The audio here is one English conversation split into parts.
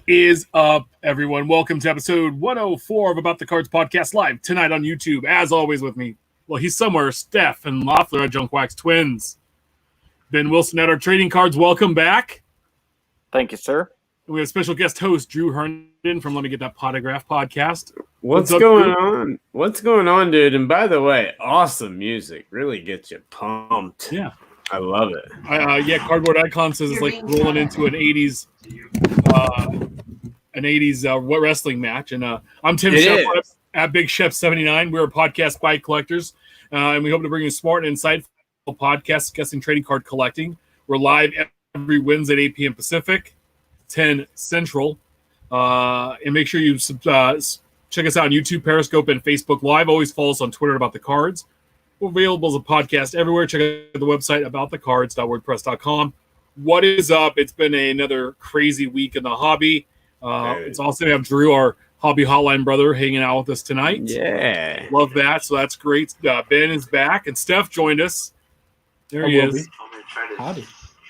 is up, everyone? Welcome to episode 104 of About the Cards podcast live tonight on YouTube. As always with me, well, he's somewhere, Steph and Loeffler at Junk Wax Twins. Ben Wilson at our trading cards. Welcome back. Thank you, sir. And we have special guest host Drew Herndon from Let Me Get That Potograph podcast. What's going on? What's going on, dude? And by the way, awesome music. Really gets you pumped. Yeah. I love it. Cardboard Icon says it's like rolling into an 80s wrestling match. And I'm Tim Shep at Big Shep 79. We're a podcast by collectors, and we hope to bring you a smart and insightful podcast discussing trading card collecting. We're live every Wednesday at 8 p.m. Pacific, 10 Central. And make sure you check us out on YouTube, Periscope, and Facebook Live. Always follow us on Twitter about the cards. We're available as a podcast everywhere. Check out the website aboutthecards.wordpress.com. What is up? It's been another crazy week in the hobby. It's awesome to have Drew, our hobby hotline brother, hanging out with us tonight. Yeah. Love that. So that's great. Ben is back, and Steph joined us. There he is. Howdy.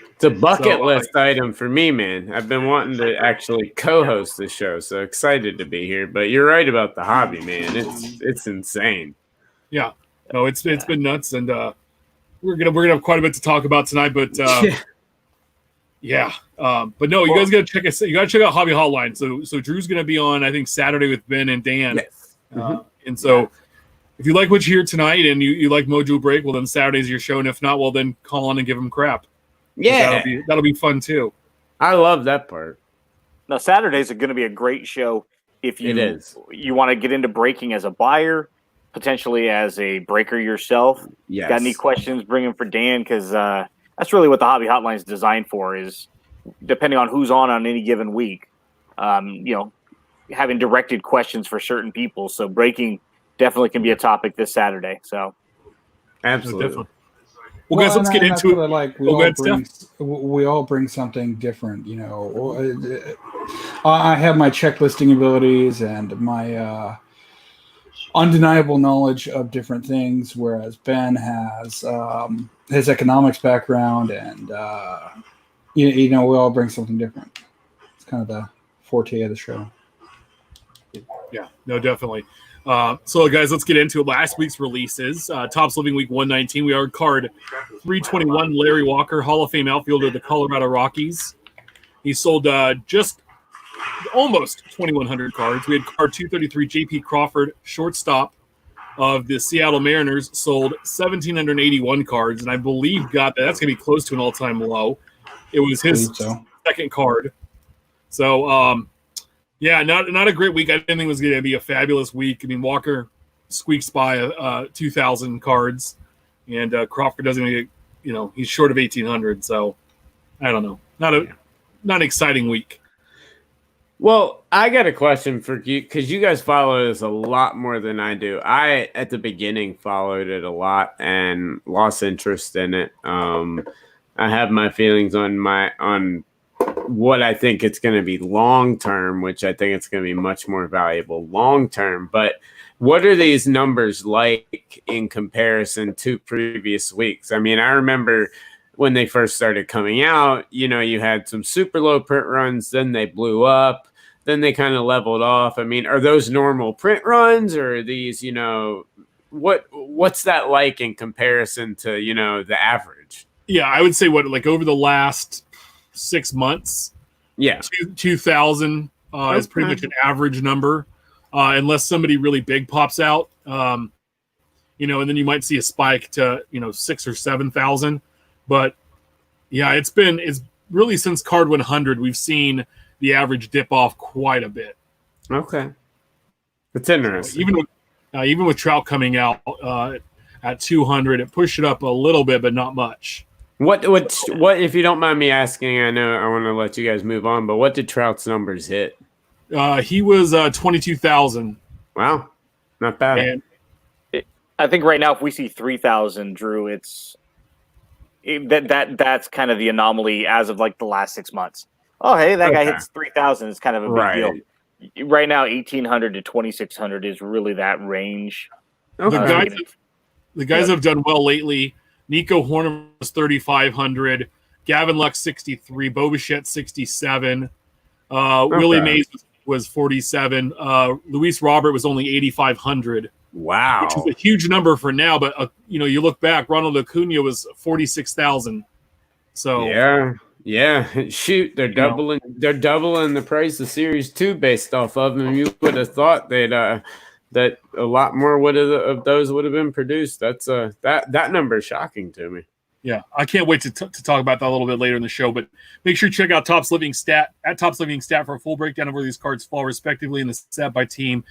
It's a bucket list item for me, man. I've been wanting to actually co-host the show, so excited to be here. But you're right about the hobby, man. It's insane. Yeah. No, it's been nuts, and we're gonna have quite a bit to talk about tonight. But but no, you guys gotta check us. You gotta check out Hobby Hotline. So Drew's gonna be on, I think, Saturday with Ben and Dan. Yes. And so if you like what you hear tonight and you like Mojo Break, well then Saturday's your show, and if not, well then call on and give them crap. Yeah, that'll be fun too. I love that part. Now Saturdays are going to be a great show if you want to get into breaking as a buyer, potentially as a breaker yourself. Yes. Got any questions? Bring them for Dan, because that's really what the Hobby Hotline is designed for. Is depending on who's on any given week, having directed questions for certain people. So breaking definitely can be a topic this Saturday. So absolutely. Definitely. Well, guys, let's get into it. We all bring something different, I have my checklisting abilities and my undeniable knowledge of different things, whereas Ben has his economics background, and we all bring something different. It's kind of the forte of the show. Yeah, no, definitely. So, guys, let's get into it. Last week's releases. Topps Living Week 119. We are card 321, Larry Walker, Hall of Fame outfielder of the Colorado Rockies. He sold just almost 2,100 cards. We had card 233, J.P. Crawford, shortstop of the Seattle Mariners, sold 1,781 cards, and I believe that's going to be close to an all-time low. It was his second card. So, not a great week. I didn't think it was going to be a fabulous week. I mean, Walker squeaks by 2,000 cards, and Crawford doesn't get, he's short of 1,800. So I don't know. Not an exciting week. Well, I got a question for you, because you guys follow this a lot more than I do. I, at the beginning, followed it a lot and lost interest in it. I have my feelings on what I think it's going to be long term, which I think it's going to be much more valuable long term. But what are these numbers like in comparison to previous weeks? I mean, I remember when they first started coming out, you had some super low print runs, then they blew up, then they kind of leveled off. I mean, are those normal print runs, or are these, what's that like in comparison to, the average? Yeah, I would say over the last 6 months, 2,000 is pretty much an average number, unless somebody really big pops out, and then you might see a spike to 6,000 or 7,000. But yeah, it's really since card 100 we've seen the average dip off quite a bit. Okay, that's interesting. Even with Trout coming out at 200, it pushed it up a little bit, but not much. What if you don't mind me asking? I know I want to let you guys move on, but what did Trout's numbers hit? He was 22,000. Wow, not bad. And I think right now, if we see 3,000, Drew, that's kind of the anomaly as of the last 6 months. Oh, hey, that guy hits 3,000. It's kind of a big deal. Right now, 1,800 to 2,600 is really that range. Okay. The guys have done well lately. Nico Horner was 3,500. Gavin Lux 63. Bo Bichette 67. Willie Mays was 47. Luis Robert was only 8,500. Wow, which is a huge number for now. But you look back, Ronald Acuna was 46,000. So yeah. Shoot, they're doubling. They're doubling the price of Series 2 based off of them. You would have thought they'd that a lot more of those would have been produced. That's that number is shocking to me. Yeah, I can't wait to talk about that a little bit later in the show. But make sure you check out Topps Living Stat for a full breakdown of where these cards fall respectively in the set by team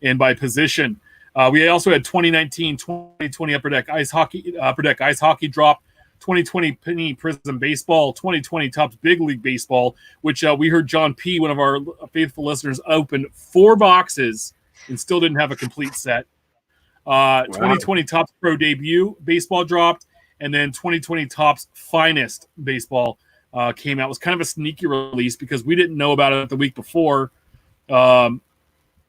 and by position. We also had 2019-2020 Upper Deck Ice Hockey drop, 2020 Panini Prism Baseball, 2020 Topps Big League Baseball, which we heard John P., one of our faithful listeners, open 4 boxes and still didn't have a complete set. 2020 Topps Pro Debut Baseball dropped, and then 2020 Topps Finest Baseball came out. It was kind of a sneaky release because we didn't know about it the week before.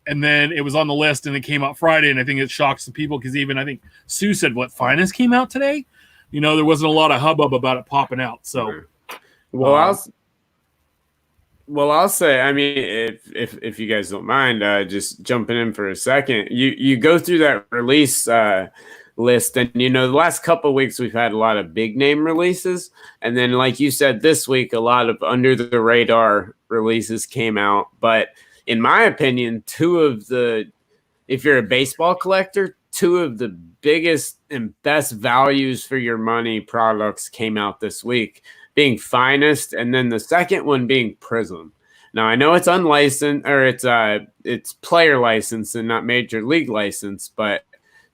And then it was on the list, and it came out Friday, and I think it shocked some people because even I think Sue said, "What, Finest came out today?" There wasn't a lot of hubbub about it popping out. So, I'll say, I mean, if you guys don't mind, just jumping in for a second, you go through that release list, and the last couple of weeks we've had a lot of big name releases, and then like you said, this week a lot of under the radar releases came out, but. In my opinion, if you're a baseball collector, 2 of the biggest and best values for your money products came out this week, being Finest, and then the second one being Prism. Now, I know it's unlicensed, or it's player license and not major league license, but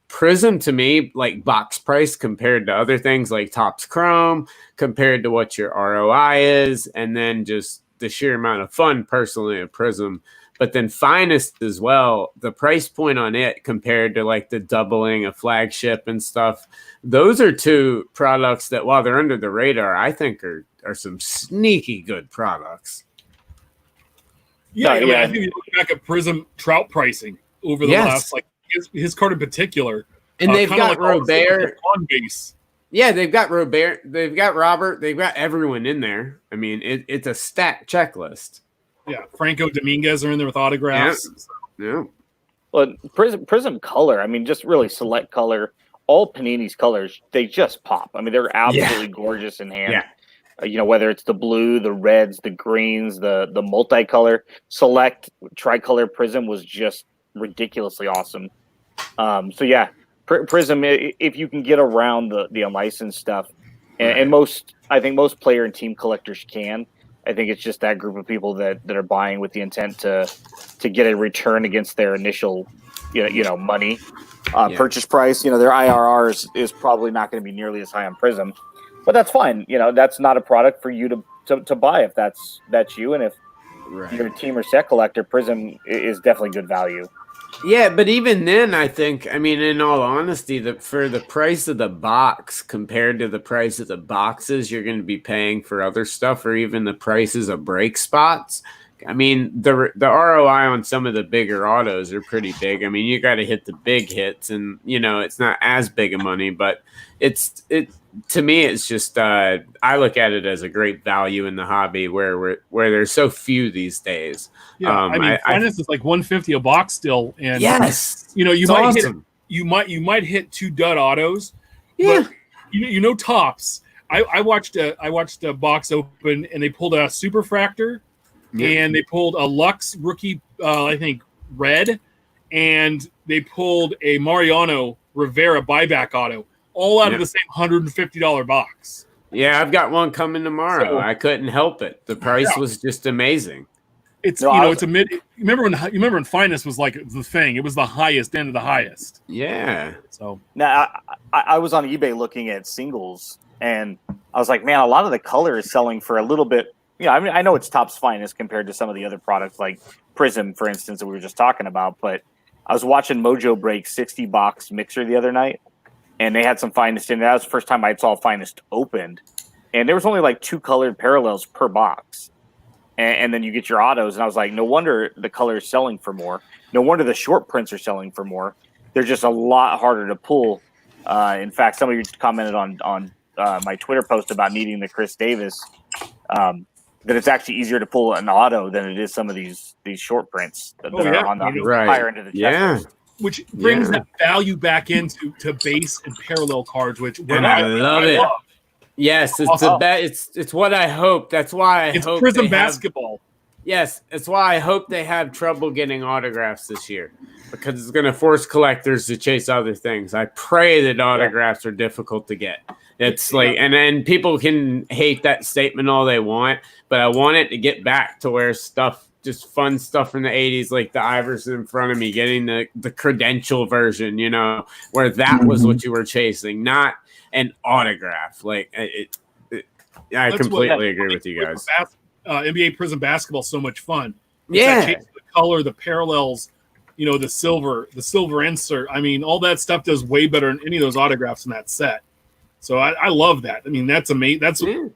Prism to me, like box price compared to other things like Topps Chrome, compared to what your ROI is, and then just the sheer amount of fun personally of Prism. But then Finest as well, the price point on it compared to like the doubling of Flagship and stuff, those are 2 products that while they're under the radar, I think are some sneaky good products. Yeah, I think you look back at Prism Trout pricing over the last, like his card in particular. And they've got Robert on base. Yeah, they've got Robert, they've got Robert, they've got everyone in there. I mean, it's a stacked checklist. Yeah, Franco Dominguez are in there with autographs. Yeah. Well, Prism color, I mean, just really select color. All Panini's colors, they just pop. I mean, they're absolutely gorgeous in hand. Yeah. Whether it's the blue, the reds, the greens, the multicolor, select tricolor Prism was just ridiculously awesome. Prism, if you can get around the unlicensed stuff, and I think most player and team collectors can. I think it's just that group of people that are buying with the intent to get a return against their initial, money purchase price. Their IRR is probably not going to be nearly as high on Prism, but that's fine. That's not a product for you to buy if that's you, and if you're a team or set collector, Prism is definitely good value. Yeah, but even then, I think, I mean, in all honesty, for the price of the box compared to the price of the boxes you're going to be paying for other stuff, or even the prices of break spots, I mean, the ROI on some of the bigger autos are pretty big. I mean, you got to hit the big hits, and it's not as big of money, but to me, it's just I look at it as a great value in the hobby where there's so few these days. Yeah, I mean, Finest is like $150 a box still, and you might hit 2 dud autos. Yeah, but Topps. I watched a box open, and they pulled a Superfractor, and they pulled a Lux rookie, I think red, and they pulled a Mariano Rivera buyback auto. All out of the same $150 box. Yeah, I've got one coming tomorrow. So, I couldn't help it. The price was just amazing. It's it's a mid. You remember when Finest was like the thing? It was the highest end of the highest. Yeah. So now I was on eBay looking at singles, and I was like, man, a lot of the color is selling for a little bit. I mean, I know it's Topps Finest compared to some of the other products like Prism, for instance, that we were just talking about. But I was watching Mojo break 60 box mixer the other night. And they had some Finest in there. That was the first time I saw Finest opened. And there was only like 2 colored parallels per box. And then you get your autos. And I was like, no wonder the color is selling for more. No wonder the short prints are selling for more. They're just a lot harder to pull. In fact, some of you commented on my Twitter post about needing the Chris Davis that it's actually easier to pull an auto than it is some of these short prints that are on the higher end of the checklist. Which brings that value back into base and parallel cards, which I love it. Yes, it's what I hope. That's why I hope Prism basketball. Yes, it's why I hope they have trouble getting autographs this year, because it's going to force collectors to chase other things. I pray that autographs are difficult to get. It's like, and then people can hate that statement all they want, but I want it to get back to where just fun stuff from the 80s, like the Iverson in front of me, getting the credential version, where that was what you were chasing, not an autograph. Like I completely agree with you guys. NBA Prism basketball is so much fun. The color, the parallels, the silver insert. I mean, all that stuff does way better than any of those autographs in that set. So I love that. I mean, that's amazing. That's what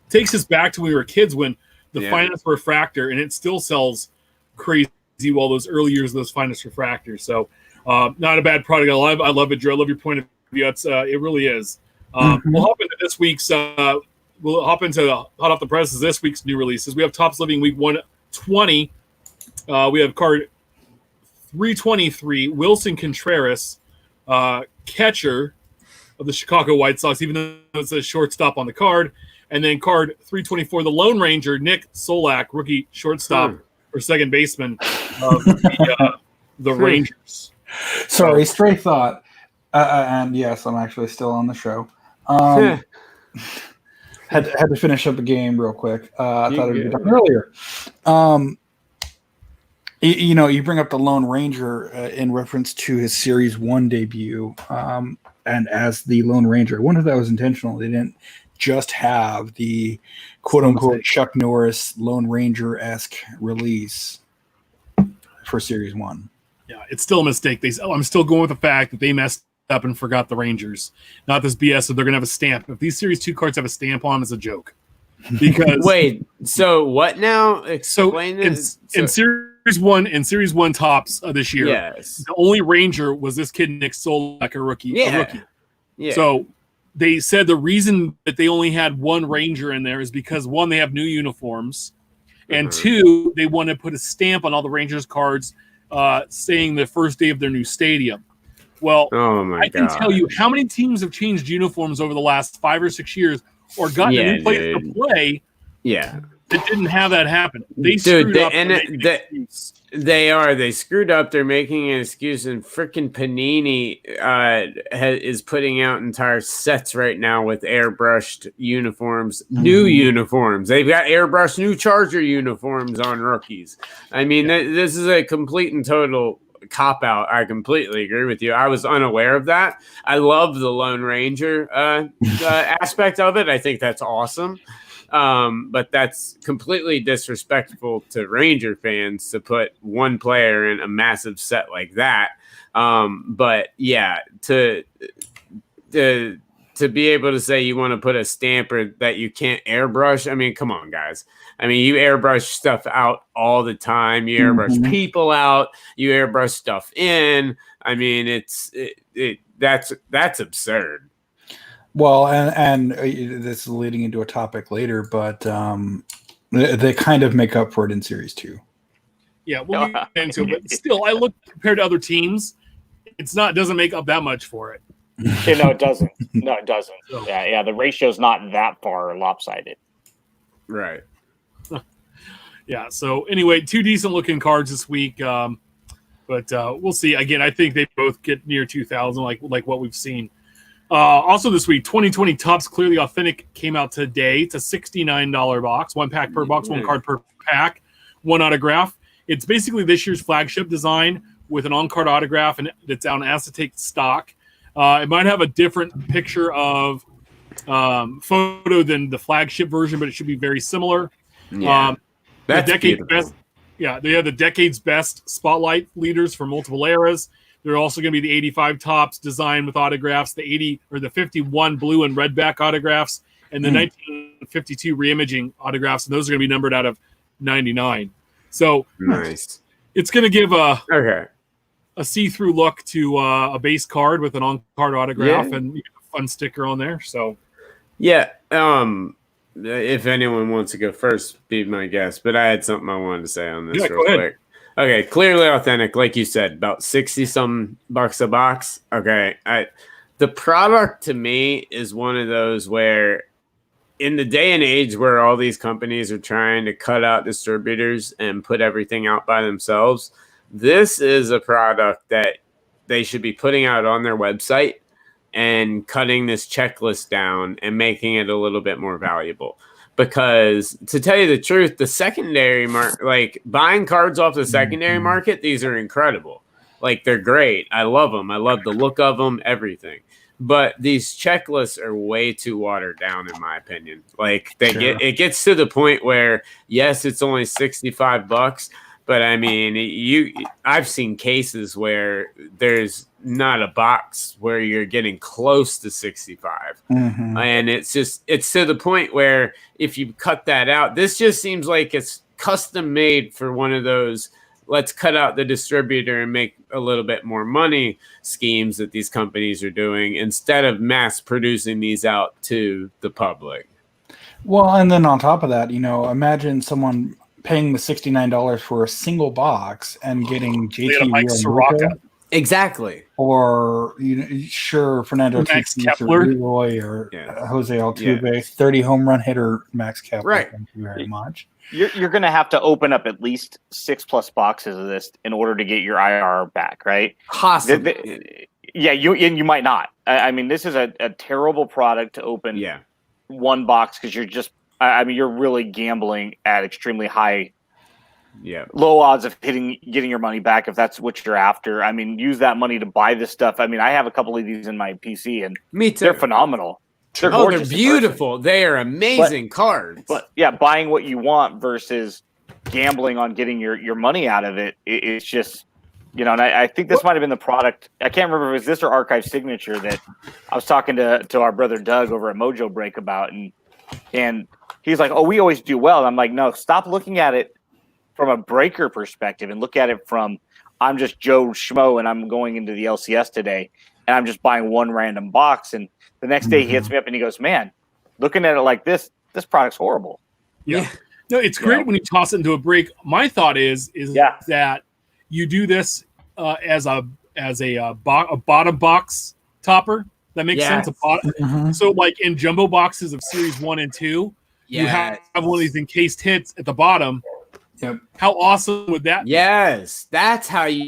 takes us back to when we were kids, when the finest refractor, and it still sells crazy. Well, those early years of those finest refractors. So not a bad product. I love it, Drew. I love your point of view. It really is. We'll hop into this week's. We'll hop into the hot off the presses this week's new releases. We have Topps Living Week 120. We have card 323, Wilson Contreras, catcher of the Chicago White Sox, even though it's a shortstop on the card. And then card 324, the Lone Ranger, Nick Solak, rookie shortstop or second baseman of the Rangers. Sorry, stray thought. And yes, I'm actually still on the show. Had to finish up a game real quick. I thought it would be done earlier. You bring up the Lone Ranger in reference to his Series 1 debut. And as the Lone Ranger, I wonder if that was intentional. They didn't just have the quote-unquote Chuck Norris Lone Ranger-esque release for Series 1. Yeah, it's still a mistake. I'm still going with the fact that they messed up and forgot the Rangers. Not this BS that they're going to have a stamp. If these Series 2 cards have a stamp on them, it's a joke. Because wait, so what now? Explain it. In Series 1 and Series 1 Topps this year, the only Ranger was this kid Nick Solak, a rookie. Yeah. So they said the reason that they only had one Ranger in there is because, one, they have new uniforms, and two, they want to put a stamp on all the Rangers cards saying the first day of their new stadium. Well, I can tell you how many teams have changed uniforms over the last 5 or 6 years or gotten a new place to play. Yeah. That didn't have that happen. They screwed up. They screwed up. They're making an excuse, and freaking Panini is putting out entire sets right now with airbrushed uniforms, new uniforms. They've got airbrushed new Charger uniforms on rookies. I mean, this is a complete and total cop-out. I completely agree with you. I was unaware of that. I love the Lone Ranger aspect of it. I think that's awesome. But that's completely disrespectful to Ranger fans to put one player in a massive set like that. But yeah, to be able to say you want to put a stamper that you can't airbrush. I mean, come on, guys. I mean, you airbrush stuff out all the time. You airbrush people out. You airbrush stuff in. I mean, that's absurd. Well, and this is leading into a topic later, but they kind of make up for it in Series 2. Yeah, we'll get into it. But still, I look compared to other teams, doesn't make up that much for it. Yeah, no, it doesn't. No, it doesn't. Yeah, the ratio's not that far lopsided. Right. Yeah, so anyway, 2 decent-looking cards this week. But we'll see. Again, I think they both get near 2,000, like what we've seen. Also this week, 2020 Topps Clearly Authentic came out today. It's a $69 box, 1 pack per box, 1 card per pack, 1 autograph. It's basically this year's flagship design with an on-card autograph, and it's on acetate stock. It might have a different picture of photo than the flagship version, but it should be very similar. Yeah, that's the decade's best. Yeah, they have the decade's best spotlight leaders for multiple eras. They're also going to be the 85 Topps design with autographs, the 80 or the 51 blue and red back autographs, and the 1952 reimaging autographs, and those are going to be numbered out of 99. So nice. It's going to give a see-through look to a base card with an on-card autograph and a fun sticker on there. So yeah, if anyone wants to go first, be my guest. But I had something I wanted to say on this real go ahead. quick. Okay, clearly authentic, like you said, about 60 some bucks a box. Okay, the product to me is one of those where, in the day and age where all these companies are trying to cut out distributors and put everything out by themselves, this is a product that they should be putting out on their website and cutting this checklist down and making it a little bit more valuable. Because to tell you the truth, the secondary market, like buying cards off the secondary market, these are incredible. Like, they're great. I love them. I love the look of them, everything. But these checklists are way too watered down, in my opinion. Like, it gets to the point where, yes, it's only $65, but I mean, I've seen cases where there's not a box where you're getting close to 65. And it's to the point where if you cut that out, this just seems like it's custom made for one of those, let's cut out the distributor and make a little bit more money schemes that these companies are doing, instead of mass producing these out to the public. Well, and then on top of that, imagine someone paying the $69 for a single box and getting JT Soroka. Exactly. Or Fernando Max Tatis Kepler. or Leroy or Jose Altuve, 30 home run hitter Max Kepler. Right. Thank you very much. You're going to have to open up at least 6+ boxes of this in order to get your IRR back, right? Possibly. You might not. I mean, this is a terrible product to open one box, because you're really gambling at extremely high, low odds of getting your money back if that's what you're after. I mean, use that money to buy this stuff. I mean, I have a couple of these in my PC, and me too. They're phenomenal. They're gorgeous. They're beautiful. They are amazing cards. But buying what you want versus gambling on getting your money out of it, it's just, and I think this might have been the product. I can't remember if it was this or Archive Signature that I was talking to our brother Doug over at Mojo Break about, and he's like, "Oh, we always do well." And I'm like, "No, stop looking at it from a breaker perspective and look at it from, I'm just Joe Schmo and I'm going into the LCS today and I'm just buying one random box." And the next day he hits me up and he goes, "Man, looking at it like this product's horrible." Yeah. No, it's great when you toss it into a break. My thought is that you do this as a bottom box topper. That makes sense. A bottom. So like in jumbo boxes of series 1 and 2, you have one of these encased hits at the bottom. Yep. How awesome would that be? Yes, that's how you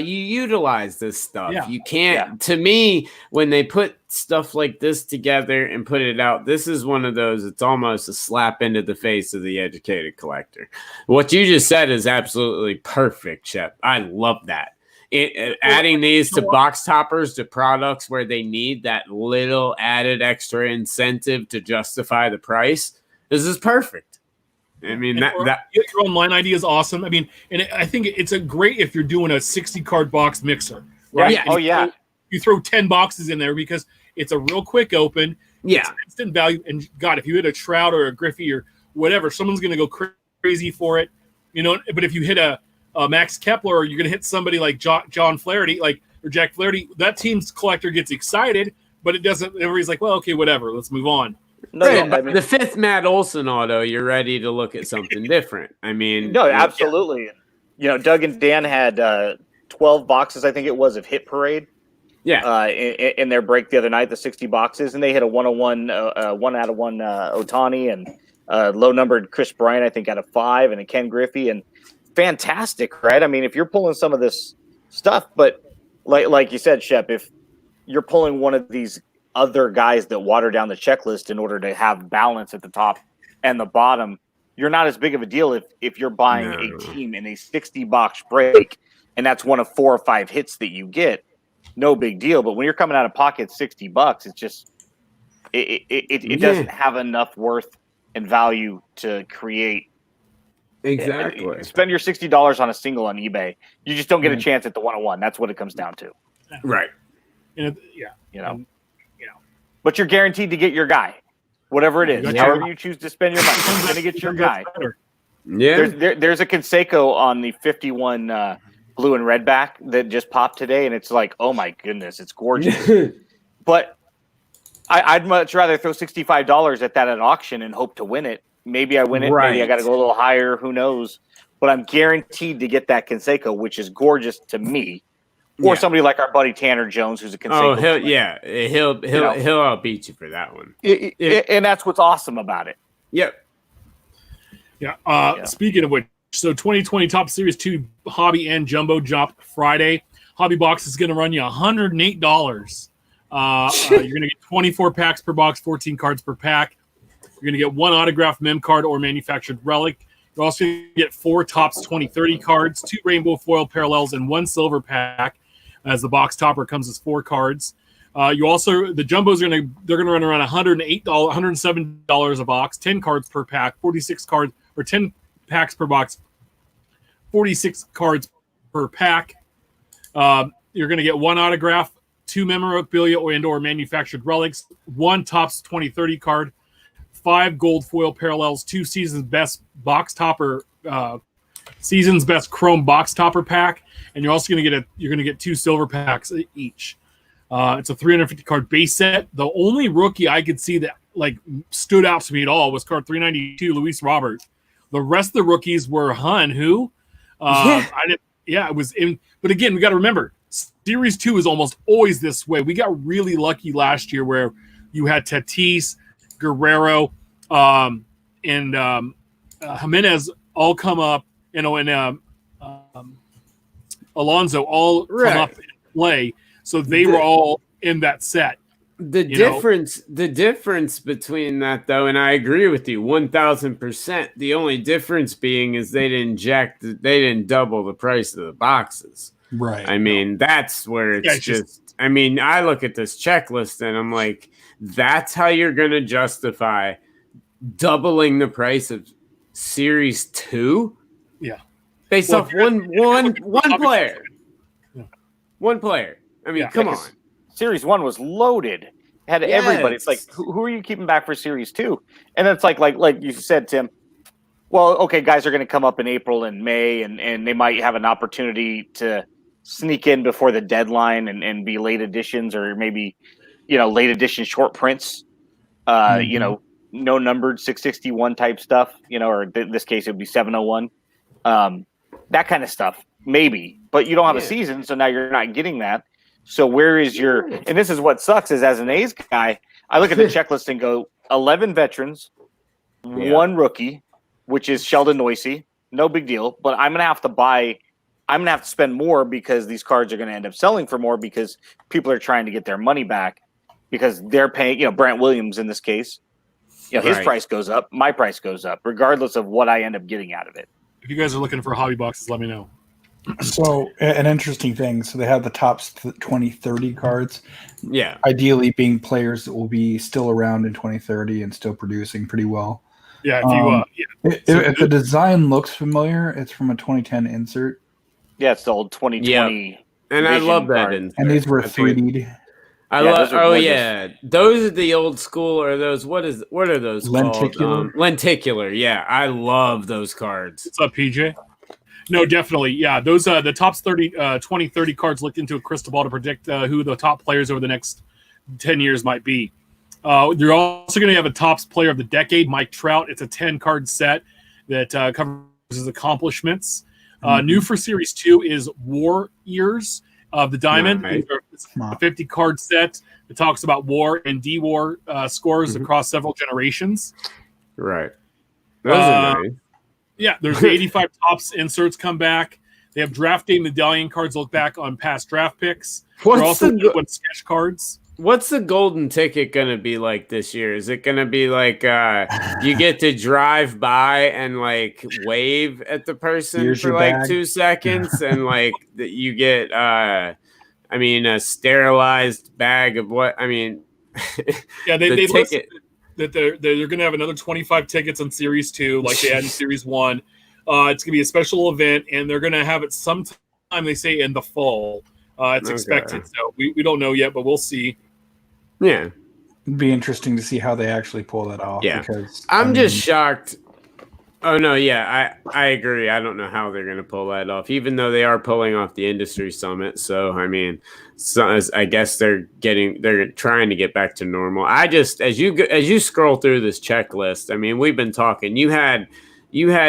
utilize this stuff. Yeah. You can't. To me, when they put stuff like this together and put it out, this is one of those. It's almost a slap into the face of the educated collector. What you just said is absolutely perfect, Shep. I love that. Adding these to box toppers to products where they need that little added extra incentive to justify the price. This is perfect. I mean, that your own line idea is awesome. I mean, and I think it's a great if you're doing a 60 card box mixer, right? Yeah. You throw 10 boxes in there because it's a real quick open. Yeah. It's instant value. And God, if you hit a Trout or a Griffey or whatever, someone's going to go crazy for it, But if you hit a Max Kepler, or you're going to hit somebody like John Flaherty, or Jack Flaherty, that team's collector gets excited, but it doesn't. Everybody's like, well, okay, whatever, let's move on. The fifth Matt Olson auto, you're ready to look at something different. I mean, no, absolutely. Doug and Dan had 12 boxes, I think it was, of Hit Parade. Yeah. In their break the other night, the 60 boxes, and they hit a 101, 1 out of 1 Ohtani, and low numbered Chris Bryant, I think, out of 5, and a Ken Griffey, and fantastic, right? I mean, if you're pulling some of this stuff, but like you said, Shep, if you're pulling one of these other guys that water down the checklist in order to have balance at the top and the bottom, you're not as big of a deal if you're buying a team in a 60 box break and that's one of 4 or 5 hits that you get. No big deal. But when you're coming out of pocket $60, it's just it doesn't have enough worth and value to create. Exactly. Spend your $60 on a single on eBay. You just don't get a chance at the 101. That's what it comes down to. Right. But you're guaranteed to get your guy, whatever it is. However you choose to spend your money, you're going to get your guy. Yeah. There's a Conseco on the 51 blue and red back that just popped today, and it's like, oh my goodness, it's gorgeous. But I'd much rather throw $65 at that at auction and hope to win it. Maybe I win it. Right. Maybe I got to go a little higher. Who knows? But I'm guaranteed to get that Canseco, which is gorgeous to me. Or somebody like our buddy Tanner Jones, who's a Canseco. Oh, he'll outbeat you for that one. And that's what's awesome about it. Yep. Yeah. Speaking of which, so 2020 Top Series 2 Hobby and Jumbo drop Friday. Hobby box is going to run you $108. You're going to get 24 packs per box, 14 cards per pack. You're going to get one autographed mem card or manufactured relic. You're also going to get 4 Topps 2030 cards, 2 rainbow foil parallels, and 1 silver pack. As the box topper comes as 4 cards. The Jumbos they're gonna run around $108, $107 a box, 10 cards per pack, 46 cards or 10 packs per box, 46 cards per pack. You're gonna get 1 autograph, 2 memorabilia or manufactured relics, 1 Topps 2030 card, 5 gold foil parallels, 2 season's best box topper, season's best chrome box topper pack, and you're also going to get 2 silver packs each. It's a 350 card base set. The only rookie I could see that stood out to me at all was card 392, Luis Robert. The rest of the rookies were who? It was in. But again, we got to remember, Series 2 is almost always this way. We got really lucky last year where you had Tatis, Guerrero, and Jimenez all come up, and Alonso all come up and play. So they were all in that set. The difference between that, though, and I agree with you 1,000%. The only difference being is they didn't double the price of the boxes. Right. I mean, that's where it's just. I mean, I look at this checklist and I'm like, that's how you're going to justify doubling the price of Series 2? Yeah. Based off one player. Yeah. One player. I mean, come on. Series 1 was loaded. It had everybody. It's like, who are you keeping back for Series 2? And it's like you said, Tim, well, okay, guys are going to come up in April and May, and they might have an opportunity to sneak in before the deadline and be late editions or maybe, late edition short prints, no numbered 661 type stuff, or in this case, it would be 701. That kind of stuff, maybe, but you don't have a season, so now you're not getting that. So where is and this is what sucks is as an A's guy, I look at the checklist and go 11 veterans, 1 rookie, which is Sheldon Noisy, no big deal, but I'm going to have to spend more because these cards are going to end up selling for more because people are trying to get their money back because they're paying, Brant Williams in this case, his price goes up, my price goes up, regardless of what I end up getting out of it. If you guys are looking for hobby boxes, let me know. So an interesting thing. So they have the Topps 2030 cards. Yeah. Ideally being players that will be still around in 2030 and still producing pretty well. Yeah. If the design looks familiar, it's from a 2010 insert. Yeah, it's the old 2020. Yep. And I love that insert. And these were 3D'd. Those are the old school, or those what are those lenticular called? Lenticular. Yeah, I love those cards. What's up, PJ? No, definitely. Yeah, those the Topps 2030 cards look into a crystal ball to predict who the top players over the next 10 years might be. You're also going to have a Topps Player of the Decade, Mike Trout. It's a 10-card set that covers his accomplishments. New for Series 2 is Warriors of the Diamond. It's a 50-card set that talks about war and D-war scores across several generations. Right. Those are nice. Yeah, there's the 85 Topps inserts come back. They have draft day medallion cards look back on past draft picks. They're also sketch cards. What's the golden ticket going to be like this year? Is it going to be like you get to drive by and wave at the person for 2 seconds and you get a sterilized bag of what? I mean, yeah, they listed that they're going to have another 25 tickets on Series 2 like they had in Series 1. It's going to be a special event, and they're going to have it sometime, they say, in the fall. It's expected. So we don't know yet, but we'll see. Yeah. It'd be interesting to see how they actually pull that off. Yeah. Because I'm just shocked. Oh no, yeah, I agree. I don't know how they're going to pull that off, even though they are pulling off the industry summit. So I mean, I guess they're trying to get back to normal. I just as you scroll through this checklist, I mean, we've been talking. You had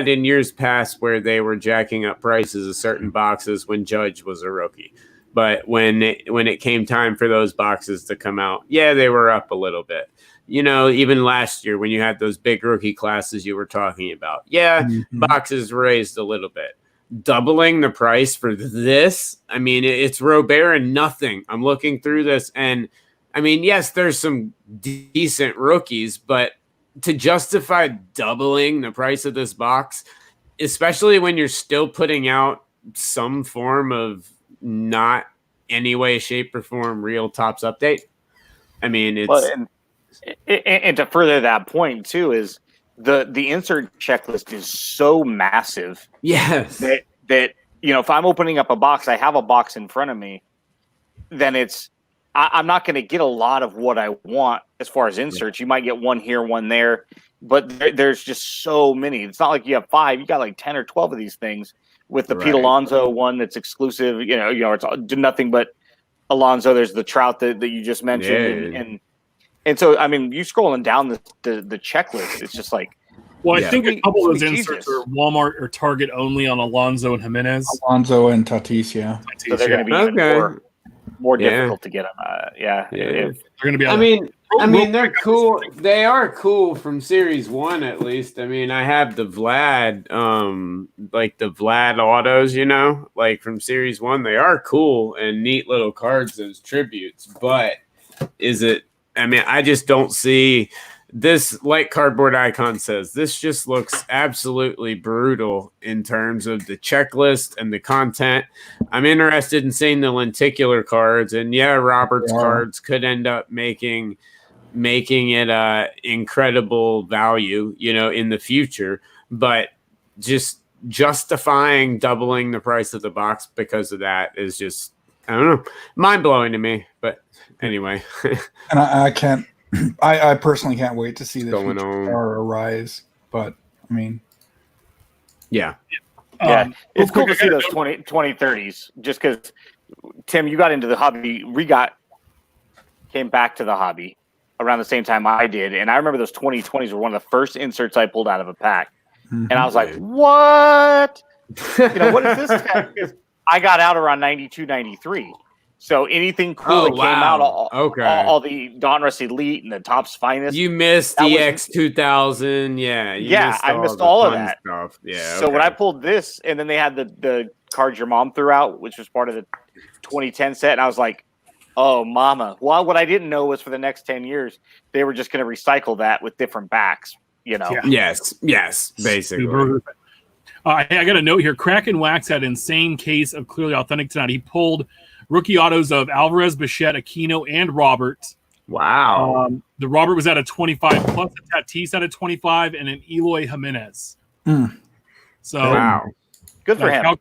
in years past where they were jacking up prices of certain boxes when Judge was a rookie, but when it came time for those boxes to come out, yeah, they were up a little bit. You know, even last year when you had those big rookie classes you were talking about, yeah, boxes raised a little bit. Doubling the price for this, I mean, it's Robert and nothing. I'm looking through this, and I mean, yes, there's some decent rookies, but to justify doubling the price of this box, especially when you're still putting out some form of not any way, shape, or form real Topps update, I mean, it's. Well, and to further that point too is the insert checklist is so massive. Yes. That you know, if I'm opening up a box, I have a box in front of me, then I'm not going to get a lot of what I want as far as inserts. You might get one here, one there, but there's just so many. It's not like you have 5; you got like 10 or 12 of these things. With the Pete Alonso one that's exclusive, you know, it's nothing but Alonso. There's the Trout that you just mentioned, and so, I mean, you scrolling down the checklist, it's just like. Well, I think a couple of those inserts are Walmart or Target only on Alonso and Jimenez. Alonso and Tatis, yeah. So they're going to be even more difficult to get them. They're going to be. I mean, they're cool. They are cool from Series 1, at least. I mean, I have the Vlad, like the Vlad autos, you know, like from Series 1. They are cool and neat little cards as tributes, but is it? I mean, I just don't see this, like Cardboard Icon says, this just looks absolutely brutal in terms of the checklist and the content. I'm interested in seeing the lenticular cards, and Robert's cards could end up making it incredible value, you know, in the future, but just justifying doubling the price of the box because of that is just, I don't know, mind-blowing to me, but anyway. And I can't, I personally can't wait to see this going on arise. But I mean, it's cool to see those 2030s. Just because, Tim, you got into the hobby, came back to the hobby around the same time I did, and I remember those 2020s were one of the first inserts I pulled out of a pack, and I was like, "What? You know, what is this?" I got out around 92, 93. So anything cool that came out, all the Donruss Elite and the Topps Finest. You missed the X2000. I missed all of that stuff. Yeah. So when I pulled this, and then they had the cards your mom threw out, which was part of the 2010 set, and I was like, oh, mama. Well, what I didn't know was for the next 10 years, they were just going to recycle that with different backs, you know? Yeah. Yes, basically. I got a note here. Kraken Wax had an insane case of clearly authentic tonight. He pulled rookie autos of Alvarez, Bichette, Aquino, and Robert. Wow. The Robert was at a 25, plus a Tatis at a 25, and an Eloy Jimenez. So, wow. Good for him.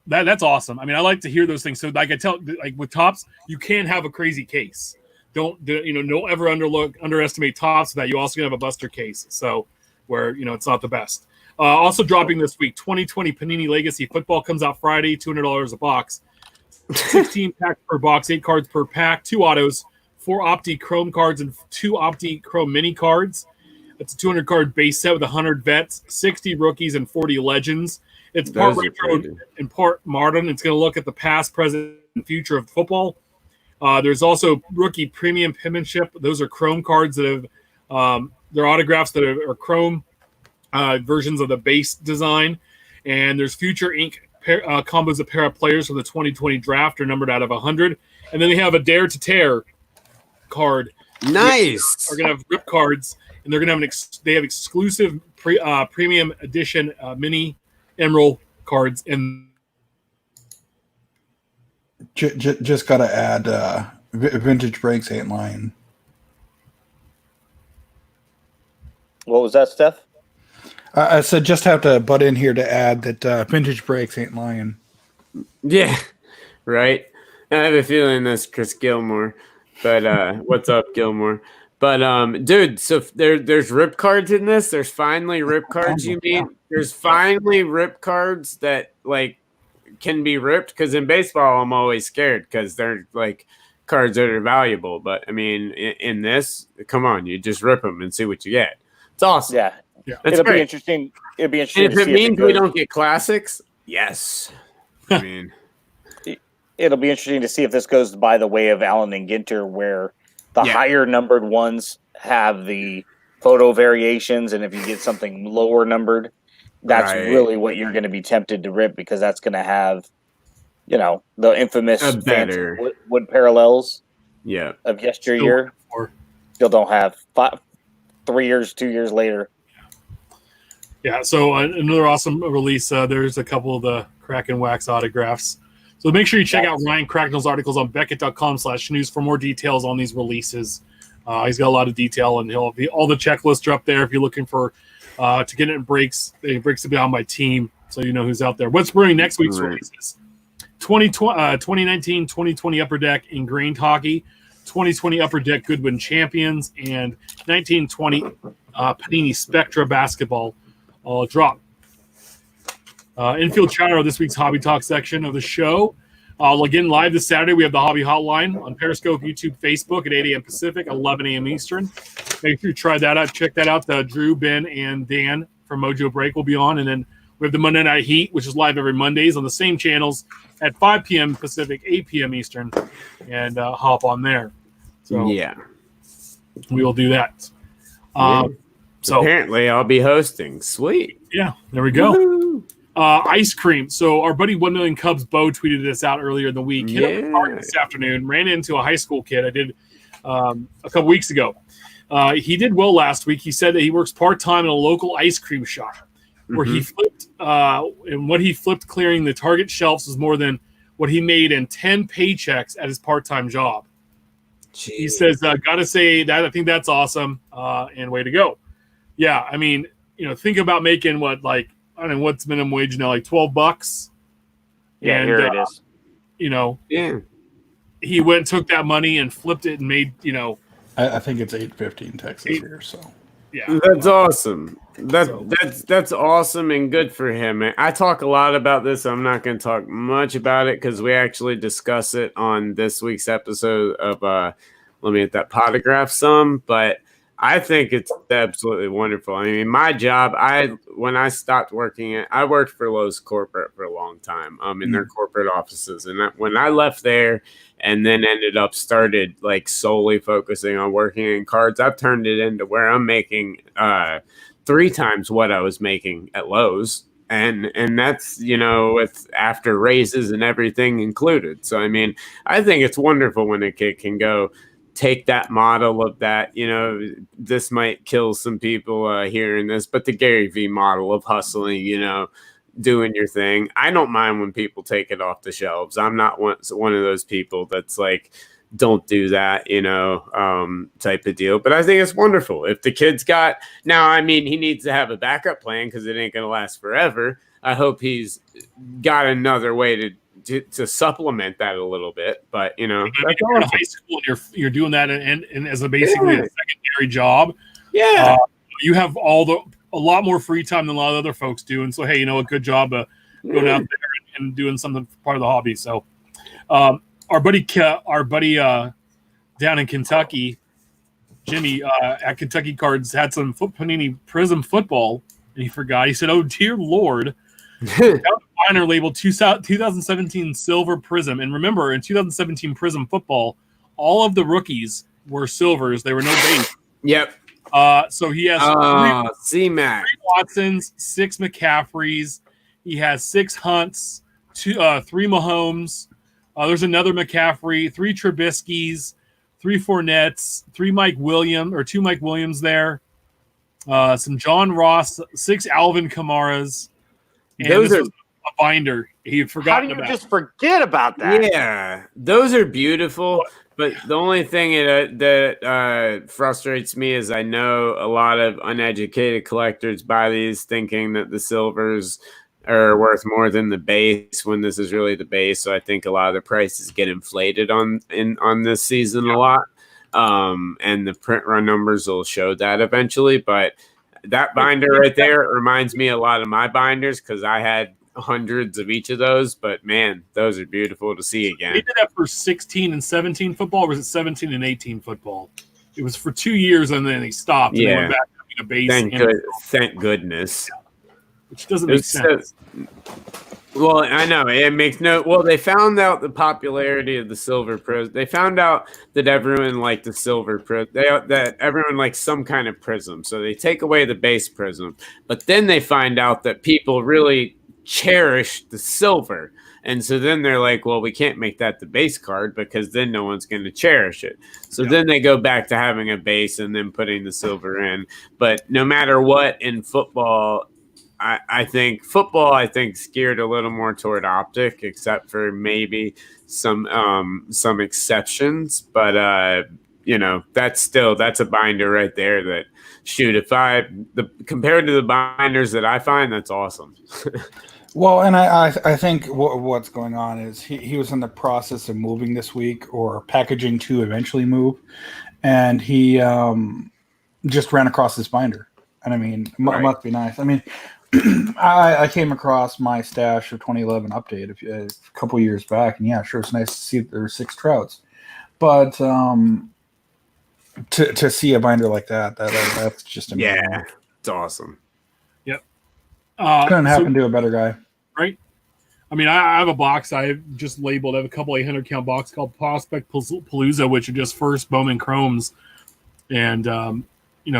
That's awesome. I mean, I like to hear those things. So, like I tell, like with Topps, you can have a crazy case. Don't ever underestimate Topps. That you also can have a buster case. So, where it's not the best. Also dropping this week, 2020 Panini Legacy Football comes out Friday, $200 a box. 16 packs per box, 8 cards per pack, 2 autos, 4 Opti Chrome cards, and 2 Opti Chrome mini cards. It's a 200 card base set with 100 vets, 60 rookies, and 40 legends. It's part retro and part modern. It's going to look at the past, present, and future of football. There's also rookie premium penmanship. Those are Chrome cards that have they're autographs that are Chrome versions of the base design. And there's future ink combos of pair of players from the 2020 draft are numbered out of 100. And then they have a Dare to Tear card. Nice. They're going to have rip cards, and they're going to have they have exclusive premium edition mini emerald cards. And just got to add vintage breaks ain't lying. What was that, Steph? I said just have to butt in here to add that vintage breaks ain't lying. Yeah, right. I have a feeling that's Chris Gilmore, but what's up, Gilmore? But dude, so there's rip cards in this. There's finally rip cards. You mean there's finally rip cards that like can be ripped? Because in baseball, I'm always scared because they're like cards that are valuable. But I mean, in this, come on, you just rip them and see what you get. It's awesome. Yeah, That's be great. interesting. It'd be interesting. And if it means we don't get classics, yes. I mean, it'll be interesting to see if this goes by the way of Allen and Ginter, where the higher numbered ones have the photo variations, and if you get something lower numbered, that's really what you're going to be tempted to rip, because that's going to have, the infamous better wood parallels. Yeah, of yesteryear. Still don't have 2 years later. Yeah, so another awesome release. There's a couple of the Crack and Wax autographs. So make sure you check out Ryan Cracknell's articles on Beckett.com/news for more details on these releases. He's got a lot of detail, and he'll all the checklists are up there if you're looking for to get it in breaks. It breaks to be on my team, so you know who's out there. What's brewing next week's releases? 2019-2020 Upper Deck Ingrained Hockey, 2020 Upper Deck Goodwin Champions, and 1920 Panini Spectra Basketball all drop. Infield chatter of this week's Hobby Talk section of the show. Again, live this Saturday, we have the Hobby Hotline on Periscope, YouTube, Facebook at 8 a.m. Pacific, 11 a.m. Eastern. Make sure you try that out. Check that out. Drew, Ben, and Dan from Mojo Break will be on. And then we have the Monday Night Heat, which is live every Mondays on the same channels at 5 p.m. Pacific, 8 p.m. Eastern, and hop on there. So we will do that. So apparently I'll be hosting. Sweet. Yeah, there we go. Woo-hoo. Ice cream. So our buddy 1 Million Cubs Bo tweeted this out earlier in the week. Hit up the park this afternoon. Ran into a high school kid I did a couple weeks ago. He did well last week. He said that he works part-time in a local ice cream shop where he flipped and what he flipped clearing the Target shelves was more than what he made in 10 paychecks at his part-time job. Jeez. He says, gotta say that I think that's awesome and way to go. Yeah, I mean, think about making what's minimum wage now, like $12. Yeah, and, here it is. He went and took that money and flipped it and made, I think it's $8.50 in Texas here, so. Yeah, that's awesome. That's awesome and good for him. I talk a lot about this. I'm not going to talk much about it because we actually discuss it on this week's episode of Let Me Hit That Potograph some, but I think it's absolutely wonderful. I mean, my job, when I stopped working, I worked for Lowe's Corporate for a long time in their corporate offices. And when I left there and then started like solely focusing on working in cards, I've turned it into where I'm making 3 times what I was making at Lowe's. And that's, with after raises and everything included. So, I mean, I think it's wonderful when a kid can go take that model of that, this might kill some people hearing this, but the Gary V model of hustling, doing your thing. I don't mind when people take it off the shelves. I'm not one of those people that's like, don't do that, type of deal. But I think it's wonderful. If the kid's he needs to have a backup plan because it ain't going to last forever. I hope he's got another way to supplement that a little bit, but that's you're in high school and you're doing that and as basically a secondary job. Yeah, you have a lot more free time than a lot of other folks do, and so hey, a good job going out there and doing something for part of the hobby. So, our buddy down in Kentucky, Jimmy at Kentucky Cards had some Panini Prism football, and he forgot. He said, "Oh dear Lord." Minor labeled 2017 Silver Prism. And remember, in 2017 Prism football, all of the rookies were silvers. They were no base. Yep. So he has 3 Watsons, 6 McCaffreys. He has 6 Hunts, 3 Mahomes. There's another McCaffrey, 3 Trubiskys, 3 Fournettes, 2 Mike Williams there. Some John Ross, 6 Alvin Kamaras. And those are a binder. He had forgotten about. How do you just forget about that? Yeah, those are beautiful. But the only thing that frustrates me is I know a lot of uneducated collectors buy these thinking that the silvers are worth more than the base when this is really the base. So I think a lot of the prices get inflated on this season a lot. and the print run numbers will show that eventually. But that binder right there reminds me a lot of my binders because I had hundreds of each of those. But man, those are beautiful to see again. They did that for 16 and 17 football, or was it 17 and 18 football? It was for 2 years, and then they stopped. And they went back to having a base. Thank goodness. Which doesn't make sense. Well, I know it makes no. Well, they found out the popularity of the silver prism. They found out that everyone liked the silver prism. That everyone likes some kind of prism. So they take away the base prism, but then they find out that people really cherish the silver, and so then they're like, "Well, we can't make that the base card because then no one's going to cherish it." So then they go back to having a base and then putting the silver in. But no matter what in football. I think football, geared a little more toward optic, except for maybe some exceptions. But that's a binder right there. That compared to the binders that I find, that's awesome. Well, and I think what's going on is he was in the process of moving this week or packaging to eventually move, and he just ran across this binder. And I mean, it must be nice. I mean. I came across my stash of 2011 update a couple years back, and yeah, sure, it's nice to see that there are 6 Trouts, but to see a binder like that's just amazing. Yeah, it's awesome. Yep, couldn't happen to a better guy, right? I mean, I have a box I just labeled. I have a couple 800 count box called Prospect Palooza, which are just first Bowman Chromes, and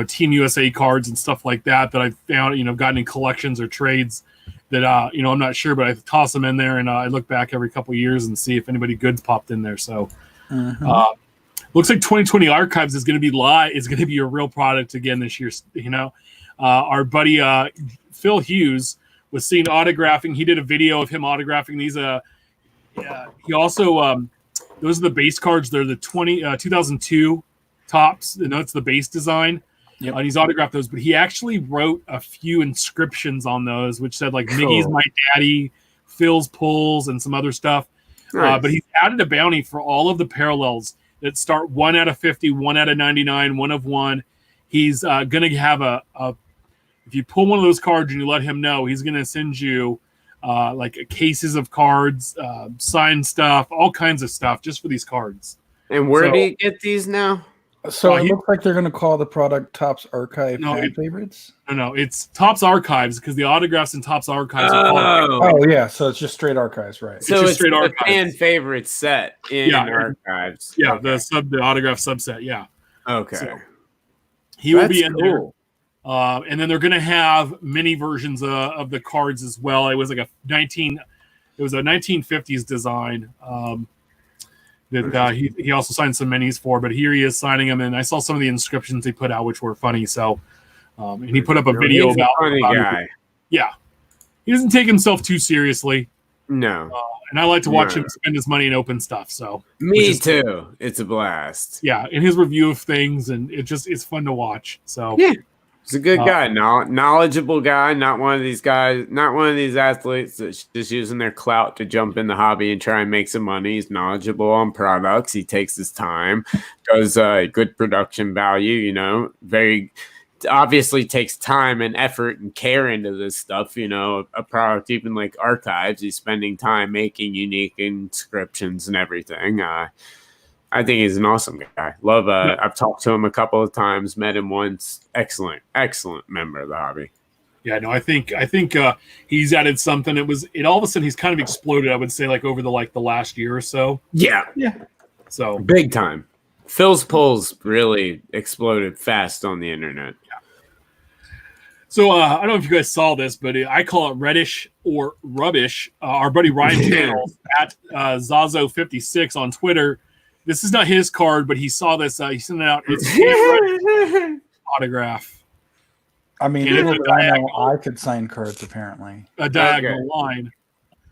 Team USA cards and stuff like that I found, gotten in collections or trades that, I'm not sure, but I toss them in there and I look back every couple of years and see if anybody good's popped in there. So looks like 2020 Archives is going to be is going to be a real product again this year. Our buddy Phil Hughes was seen autographing. He did a video of him autographing these. He also, those are the base cards. They're the 2002 tops. It's the base design. Yep. And he's autographed those, but he actually wrote a few inscriptions on those, which said like Miggy's my daddy, Phil's pulls, and some other stuff. Nice. But he's added a bounty for all of the parallels that start 1 out of 50, 1 out of 99, 1 of 1. He's going to have if you pull one of those cards and you let him know, he's going to send you like cases of cards, signed stuff, all kinds of stuff just for these cards. And where do you get these now? So it looks like they're going to call the product Topps Archive fan favorites. No, it's Topps Archives because the autographs in Topps Archives are called. Oh yeah, so it's just straight archives, right? So it's straight archives. Fan favorite set in archives. Yeah, okay. The autograph subset. Yeah. Okay. So he will be in there, and then they're going to have mini versions of the cards as well. It was like a 1950s design. That he also signed some minis for, but here he is signing them, and I saw some of the inscriptions he put out, which were funny. So, and he put up a video about guy. Yeah, he doesn't take himself too seriously. No, and I like to watch him spend his money in open stuff. So me too. It's a blast. Yeah, in his review of things, and it's fun to watch. So yeah. He's a good guy, knowledgeable guy, not one of these athletes that's just using their clout to jump in the hobby and try and make some money. He's knowledgeable on products. He takes his time, does good production value, very obviously takes time and effort and care into this stuff, a product even like Archives, he's spending time making unique inscriptions and everything. I think he's an awesome guy. I've talked to him a couple of times, met him once. Excellent member of the hobby. Yeah, no, I think he's added something. It all of a sudden he's kind of exploded, I would say, like over the last year or so. Yeah. So big time. Phil's pulls really exploded fast on the internet. Yeah. So I don't know if you guys saw this, but I call it reddish or rubbish. Our buddy Ryan Channels at Zazo56 on Twitter. This is not his card, but he saw this. He sent it out. It's autograph. I mean, I could sign cards, apparently. A diagonal line.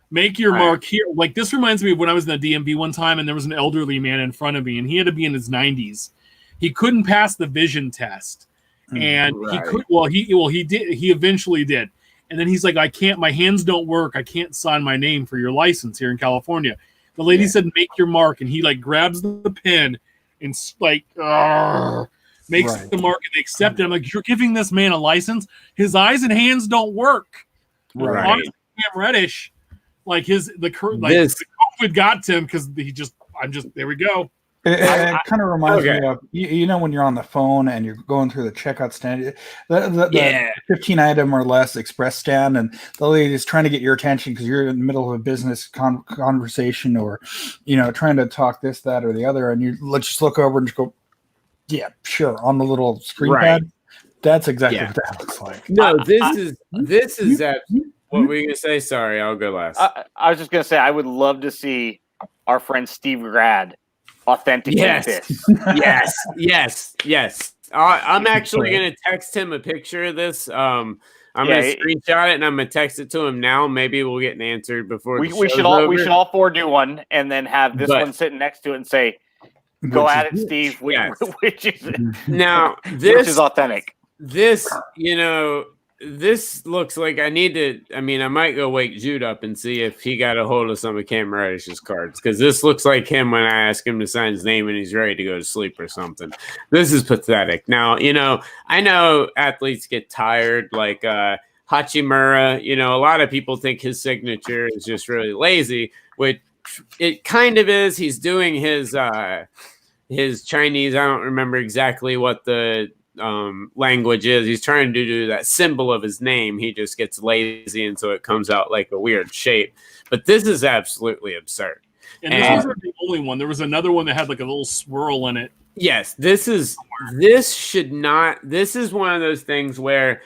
Make your mark here. Like, this reminds me of when I was in the DMV one time, and there was an elderly man in front of me, and he had to be in his 90s. He couldn't pass the vision test. And he could. Well, he did. He eventually did. And then he's like, I can't. My hands don't work. I can't sign my name for your license here in California. The lady said, make your mark. And he grabs the pen and makes Right. the market accept it. I'm like, you're giving this man a license. His eyes and hands don't work. Right. Honestly, Cam Reddish, like the COVID got to him because there we go. It kind of reminds me of you know when you're on the phone and you're going through the checkout stand, the 15 item or less express stand, and the lady is trying to get your attention because you're in the middle of a business conversation, or trying to talk this, that, or the other, and you just look over and just go, yeah, sure, on the little screen pad. That's exactly what that looks like. No, this is what were you gonna say? Sorry, I'll go last. I was just gonna say I would love to see our friend Steve Grad authenticate this. Yes. I'm actually going to text him a picture of this. I'm going to screenshot it and I'm going to text it to him now. Maybe we'll get an answer before we should all four do one and then have this one sitting next to it and say, "Go at it, Steve." Which is now which is authentic. This, this looks like I might go wake Jude up and see if he got a hold of some of Cam Reddish's cards, because this looks like him when I ask him to sign his name and he's ready to go to sleep or something. This is pathetic. Now, I know athletes get tired, like Hachimura. A lot of people think his signature is just really lazy, which it kind of is. He's doing his Chinese. I don't remember exactly what the language is. He's trying to do that symbol of his name. He just gets lazy, and so it comes out like a weird shape. But this is absolutely absurd. And this wasn't the only one. There was another one that had like a little swirl in it. Yes, this is one of those things where,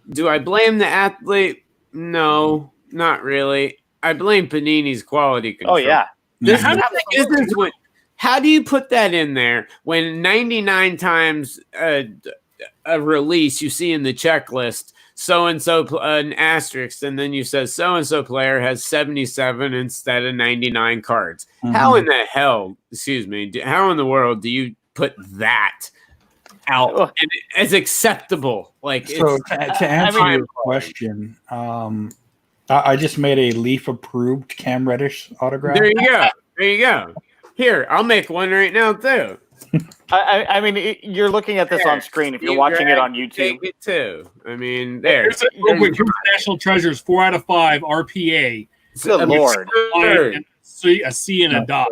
do I blame the athlete? No, not really. I blame Panini's quality control. Oh yeah. How do you put that in there when 99 times a release you see in the checklist so-and-so an asterisk, and then you say so-and-so player has 77 instead of 99 cards? Mm-hmm. How in the world do you put that out as acceptable? Like, so to answer your question, I just made a Leaf approved Cam Reddish autograph. There you go. Here, I'll make one right now too. You're looking at this on screen. If you're watching it on YouTube, take it too. There. Here's National Treasures, 4 out of 5 RPA. Good Lord. A C and a dot.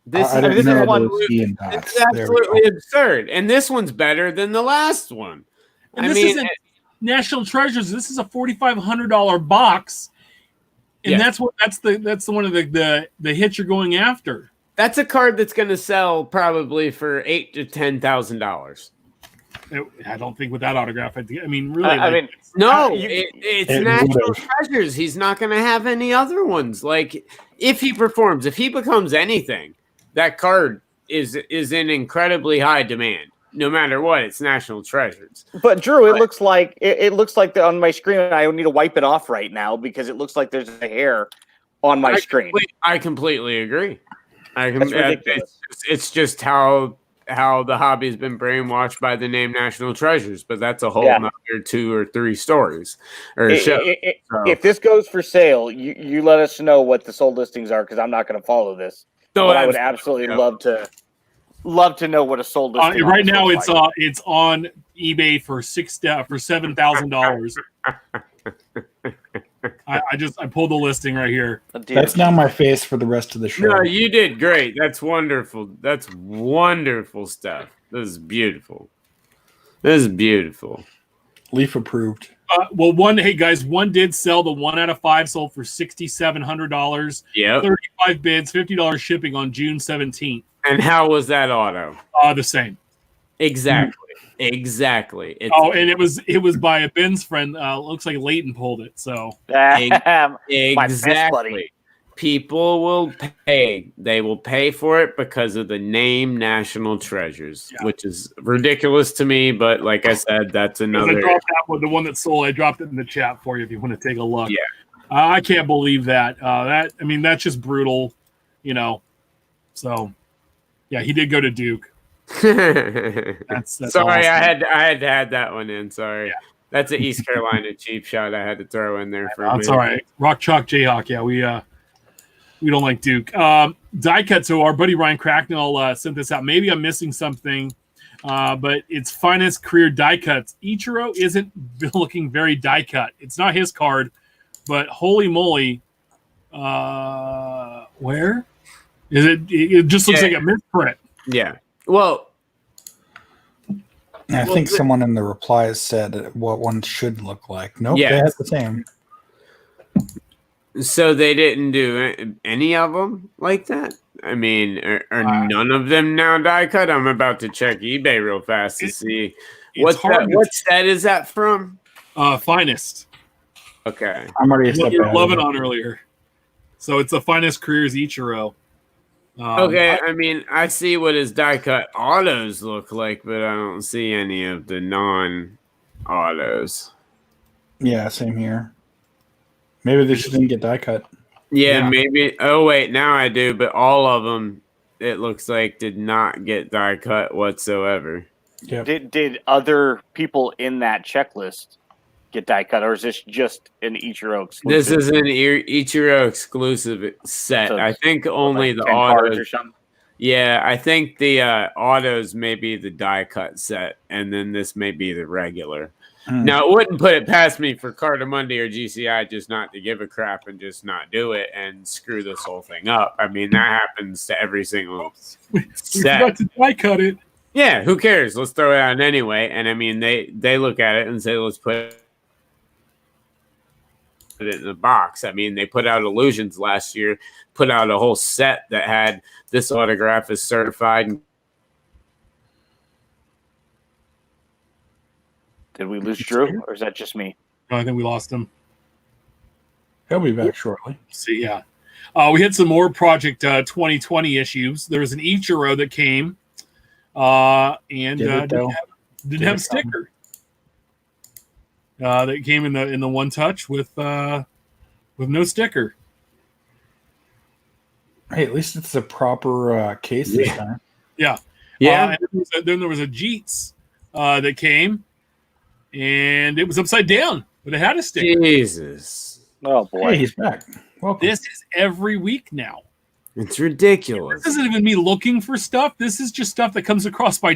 This is one. It's absolutely absurd. And this one's better than the last one. And this isn't National Treasures. This is a $4,500 box, and that's the one of the hits you're going after. That's a card that's going to sell probably for $8,000 to $10,000. I don't think with that autograph. Really. It's National Treasures. He's not going to have any other ones. Like, if he performs, if he becomes anything, that card is in incredibly high demand. No matter what, it's National Treasures. But Drew, it looks like on my screen. I need to wipe it off right now because it looks like there's a hair on my screen. I completely agree. It's just how the hobby's been brainwashed by the name National Treasures, but that's a whole other 2 or 3 stories or show. If this goes for sale, you let us know what the sold listings are, because I'm not going to follow this. No, but I would absolutely love to know what a sold listing right now. It's on eBay for $7,000. I pulled the listing right here. That's now my face for the rest of the show. No, you did great. That's wonderful. That's wonderful stuff. This is beautiful. Leaf approved. One did sell. The 1 out of 5 sold for $6,700. Yeah, 35 bids, $50 shipping on June 17th. And how was that auto? The same. Exactly. And it was by a Ben's friend. Looks like Leighton pulled it. So exactly. People will pay. They will pay for it because of the name National Treasures, which is ridiculous to me. But like I said, that's another. I dropped that one, the one that sold. I dropped it in the chat for you if you want to take a look. Yeah, I can't believe that. That's just brutal. So, yeah, he did go to Duke. That's sorry, awesome. I had to add that one in. Sorry, that's an East Carolina cheap shot I had to throw in there for. That's all right. Rock Chalk Jayhawk. Yeah, We don't like Duke. Die cut. So our buddy Ryan Cracknell sent this out. Maybe I'm missing something, but it's finest career die cuts. Ichiro isn't looking very die cut. It's not his card, but holy moly, where is it? It just looks like a misprint. Yeah. Well, I think someone in the replies said what one should look like. Nope, Yeah. they have the same. so they didn't do any of them like that? I mean, are none of them now die cut? I'm about to check eBay real fast to see. What set is that from? Finest. Okay. I'm already a What step you were ahead. loving on earlier. So it's the finest careers Ichiro. Okay, I mean, I see what his die cut autos look like, but I don't see any of the non-autos. Yeah, same here. Maybe they just didn't get die cut. Yeah, maybe. Oh, wait, now I do, but all of them, it looks like, did not get die cut whatsoever. Yep. Did other people in that checklist get die cut, or is this just an Ichiro exclusive? This is an Ichiro exclusive set. So I think only like the 10 cards autos. or something. Yeah, I think the autos may be the die cut set, and then this may be the regular. Now, it wouldn't put it past me for Cardamundi or GCI just not to give a crap and just not do it and screw this whole thing up. I mean, that happens to every single we set. forgot to die cut it. Yeah, who cares? Let's throw it out anyway. And I mean, they look at it and say, let's put it in the box. I mean, they put out Illusions last year, put out a whole set that had this autograph is certified. Did we lose Drew, or is that just me? No, I think we lost him. He'll be back shortly. See, yeah. We had some more Project 2020 issues. There was an Ichiro that came and didn't have a sticker. That came in the one touch with no sticker. Hey, at least it's a proper case this time. Yeah. Yeah. And then there was a Jeets that came, and it was upside down, but it had a sticker. Jesus. Oh boy, Hey, he's back. Welcome. This is every week now. It's ridiculous. This isn't even me looking for stuff. This is just stuff that comes across by our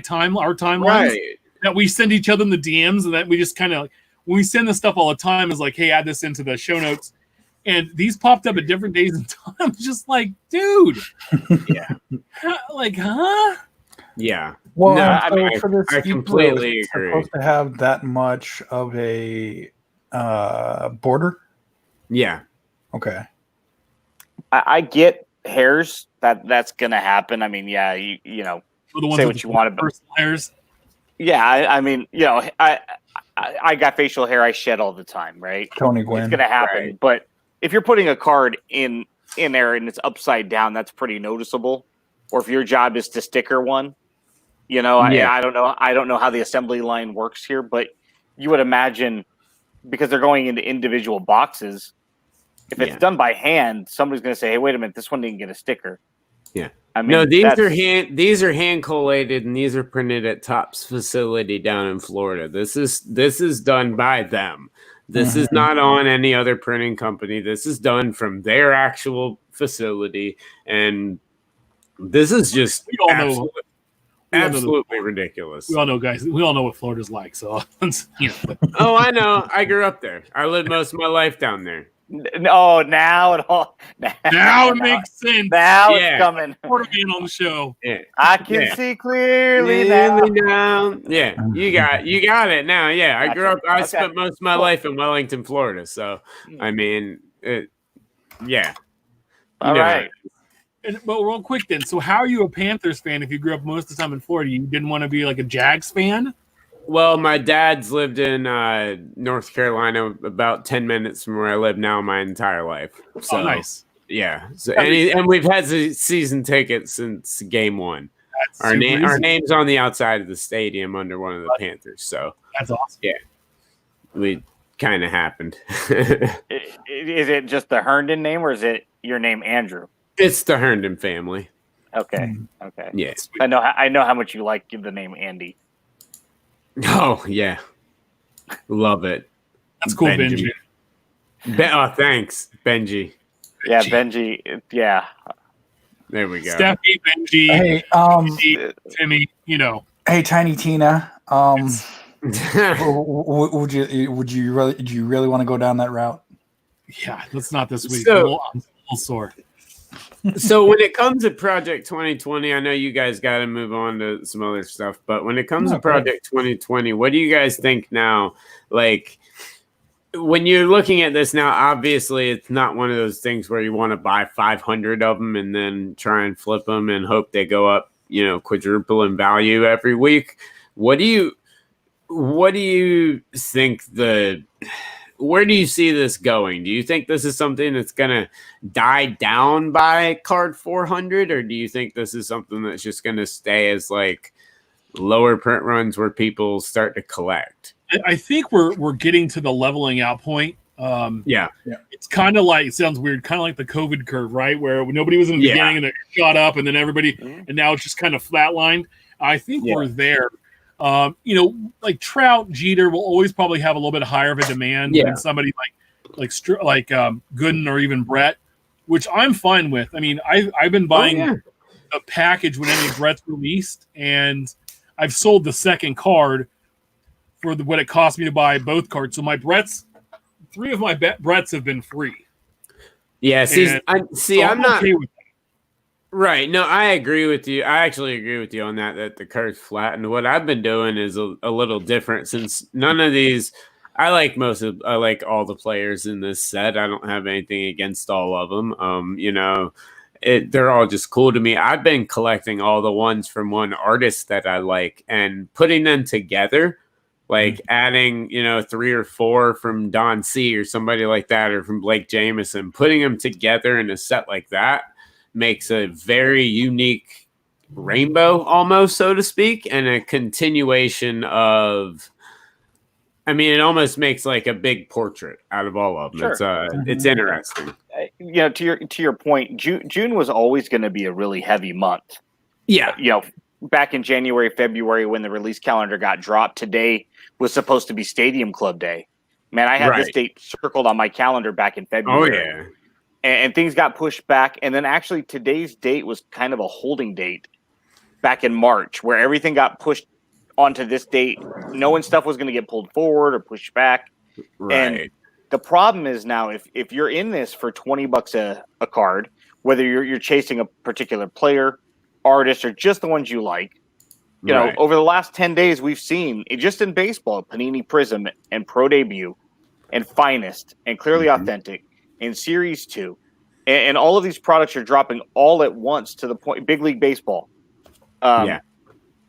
timelines Right. that we send each other in the DMs, and that we just kind of like, when we send this stuff all the time, is like, hey, add this into the show notes. And these popped up at different days and times. Just like, dude. Yeah. Huh? Yeah. Well, No, and I so mean, for this I Ichiro, completely it's agree. supposed to have that much of a border. Yeah. Okay. I get hairs that's gonna happen. I mean, yeah, you know, For the ones say with what you the want about. personal hairs. Yeah, I mean, you know, I got facial hair I shed all the time, right? Tony Gwynn. It's gonna happen. Right. But if you're putting a card in there and it's upside down, that's pretty noticeable. Or if your job is to sticker one, you know, Yeah. I don't know how the assembly line works here, but you would imagine because they're going into individual boxes. If it's done by hand, somebody's going to say, "Hey, wait a minute, this one didn't get a sticker." Yeah. I mean, No, these are hand collated and these are printed at Topps facility down in Florida. This is done by them. This is not on any other printing company. This is done from their actual facility, and this is just We all know. absolutely ridiculous. We all know, guys. We all know what Florida's like. So, you know. Oh, I know. I grew up there. I lived most of my life down there. No, now it all Now it makes sense. Now Yeah. it's coming. Florida being on the show. Yeah. I can Yeah. see clearly now. Down. Yeah, you got it now. Yeah, I grew up. I Okay. spent most of my life in Wellington, Florida. So, I mean, yeah. All know. right. But real quick then, so how are you a Panthers fan if you grew up most of the time in Florida? You didn't want to be like a Jags fan? Well, my dad's lived in North Carolina, about 10 minutes from where I live now, my entire life. So, Oh, nice. Yeah. So, and we've had the season tickets since game one. That's Our super easy. name's on the outside of the stadium under one of the Panthers. So That's awesome. we kind of happened. Is it just the Herndon name, or is it your name, Andrew? It's the Herndon family. Okay. Okay. Yeah. I know how much you like the name Andy. Oh, yeah. Love it. That's cool, Benji. Benji. Oh, thanks, Benji. Yeah, Benji. Yeah. There we go. Steffi, Benji, Hey, Timmy, hey, Tiny Tina. Would you really want to go down that route? Yeah, that's not this week. So- I'm a little sore. So when it comes to Project 2020, I know you guys got to move on to some other stuff, but when it comes to Project 2020, what do you guys think now? Like, when you're looking at this now, obviously it's not one of those things where you want to buy 500 of them and then try and flip them and hope they go up, quadruple in value every week. What do you think where do you see this going? Do you think this is something that's going to die down by card 400, or do you think this is something that's just going to stay as like lower print runs where people start to collect? I think we're getting to the leveling out point. Yeah. It's kind of like, it sounds weird, kind of like the COVID curve, right? Where nobody was in the beginning and it shot up, and then everybody, and now it's just kind of flatlined. I think we're there. Like Trout, Jeter will always probably have a little bit higher of a demand than somebody like Gooden or even Brett, which I'm fine with. I mean, I've been buying a package when any Brett's released, and I've sold the second card for what it cost me to buy both cards. So my Bretts, 3 of my Bretts have been free. Yeah, I'm not okay with that. Right. No, I agree with you. I actually agree with you on that the curve's flat. And what I've been doing is a little different, since none of these, I like all the players in this set. I don't have anything against all of them. They're all just cool to me. I've been collecting all the ones from one artist that I like and putting them together, like adding, 3 or 4 from Don C or somebody like that, or from Blake Jameson, putting them together in a set like that makes a very unique rainbow, almost, so to speak, and a continuation of, it almost makes like a big portrait out of all of them. Sure. It's interesting. To your point, June was always going to be a really heavy month. Yeah. Back in January, February, when the release calendar got dropped, today was supposed to be Stadium Club Day. Man, I had this date circled on my calendar back in February. Oh, yeah. And things got pushed back. And then actually today's date was kind of a holding date back in March, where everything got pushed onto this date, knowing stuff was going to get pulled forward or pushed back. Right. And the problem is now, if you're in this for $20 a card, whether you're chasing a particular player, artist, or just the ones you like, over the last 10 days, we've seen just in baseball, Panini Prism and Pro Debut and Finest and Clearly Authentic in Series 2, and all of these products are dropping all at once to the point. Big League Baseball,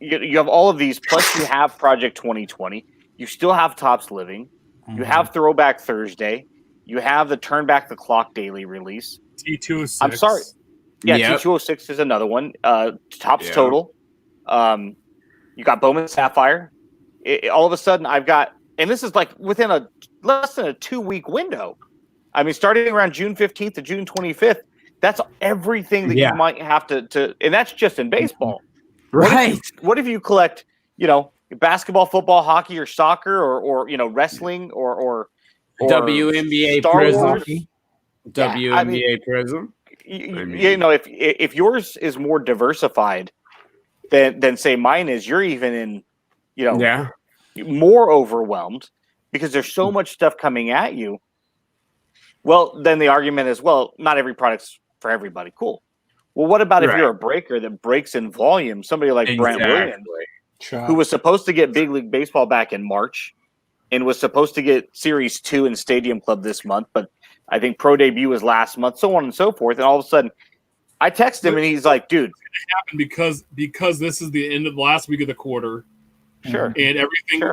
you have all of these, plus you have Project 2020. You still have Topps Living. You have Throwback Thursday. You have the Turn Back the Clock daily release. T206. I'm sorry. Yeah, T206 is another one. Topps Total. You got Bowman Sapphire. All of a sudden, I've got, and this is like within less than a 2-week window. Starting around June 15th to June 25th, that's everything that you might have to, and that's just in baseball. Right. What if you collect, basketball, football, hockey, or soccer, or wrestling, or WNBA Star Prism. Wars? WNBA Prism. If yours is more diversified than say mine is, you're even in, more overwhelmed because there's so much stuff coming at you. Well, then the argument is, well, not every product's for everybody. Cool. Well, what about if you're a breaker that breaks in volume? Somebody like Brent Williams, who was supposed to get Big League Baseball back in March and was supposed to get Series 2 in Stadium Club this month, but I think Pro Debut was last month, so on and so forth. And all of a sudden, I text him and he's like, dude. It happened because this is the end of the last week of the quarter. Sure. And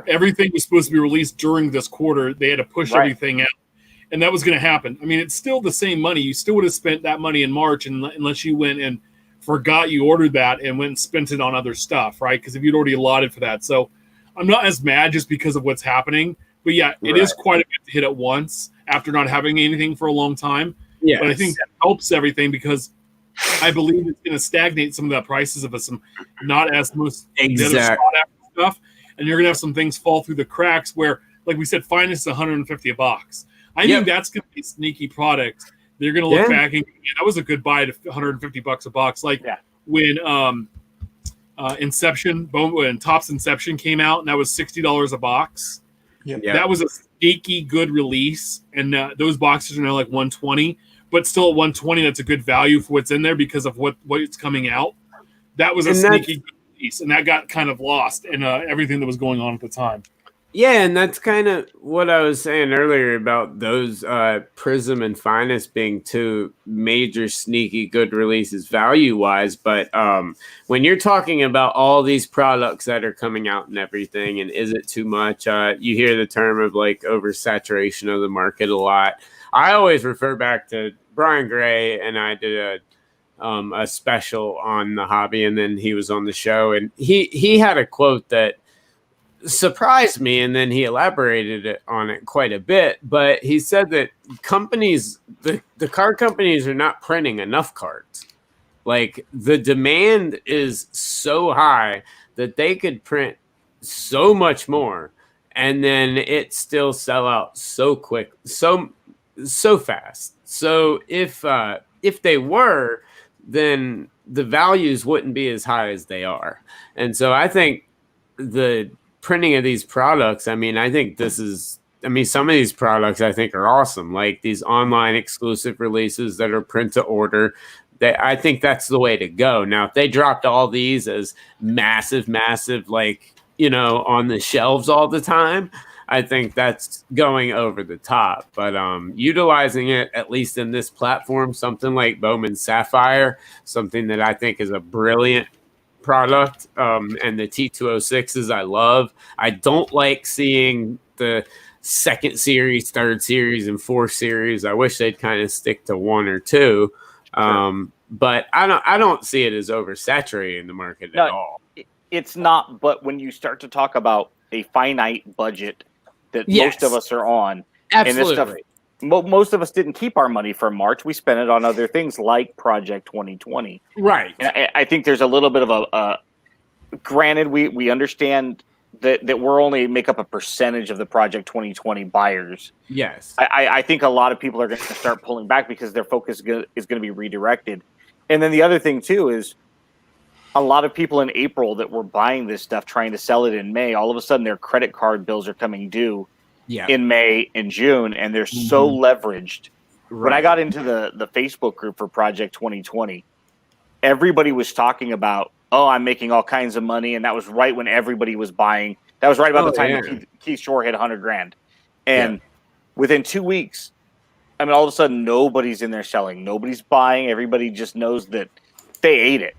everything was supposed to be released during this quarter. They had to push everything out. And that was going to happen. It's still the same money. You still would have spent that money in March unless you went and forgot you ordered that and went and spent it on other stuff, right? Because if you'd already allotted for that. So I'm not as mad just because of what's happening. But yeah, it is quite a bit to hit at once after not having anything for a long time. Yes. But I think that helps everything because I believe it's going to stagnate some of the prices of some not as most sought after stuff. And you're going to have some things fall through the cracks where, like we said, Finest is $150 a box. I think that's going to be a sneaky product they're going to look back and that was a good buy at $150 a box. Like when when Topps Inception came out, and that was $60 a box. That was a sneaky good release, and those boxes are now like $120, but still at $120, that's a good value for what's in there because of what's coming out. That was a sneaky good release, and that got kind of lost in everything that was going on at the time. Yeah, and that's kind of what I was saying earlier about those Prism and Finest being two major sneaky good releases value-wise. But when you're talking about all these products that are coming out and everything, and is it too much? You hear the term of like oversaturation of the market a lot. I always refer back to Brian Gray, and I did a special on the hobby, and then he was on the show, and he had a quote that surprised me, and then he elaborated on it quite a bit. But he said that companies, the card companies, are not printing enough cards. Like the demand is so high that they could print so much more, and then it still sell out so quick, so fast. So if they were, then the values wouldn't be as high as they are. And so I think the printing of these products, I think some of these products I think are awesome, like these online exclusive releases that are print to order. I think that's the way to go. Now, if they dropped all these as massive, like, on the shelves all the time, I think that's going over the top. But utilizing it, at least in this platform, something like Bowman Sapphire, something that I think is a brilliant product, and the T206s I love. I don't like seeing the second series, third series, and fourth series. I wish they'd kind of stick to one or two. But I don't see it as oversaturating the market at all. It's not, but when you start to talk about a finite budget that most of us are on, absolutely. And this stuff, most of us didn't keep our money for March. We spent it on other things like Project 2020. Right. And I think there's a little bit of a granted, we understand that we're only make up a percentage of the Project 2020 buyers. Yes. I think a lot of people are going to start pulling back because their focus is going to be redirected. And then the other thing, too, is a lot of people in April that were buying this stuff, trying to sell it in May, all of a sudden their credit card bills are coming due in May and June, and they're so leveraged. Right. When I got into the Facebook group for Project 2020, everybody was talking about, I'm making all kinds of money, and that was right when everybody was buying. That was right about the time that Keith Shore hit $100,000. And within 2 weeks, all of a sudden nobody's in there selling. Nobody's buying. Everybody just knows that they ate it.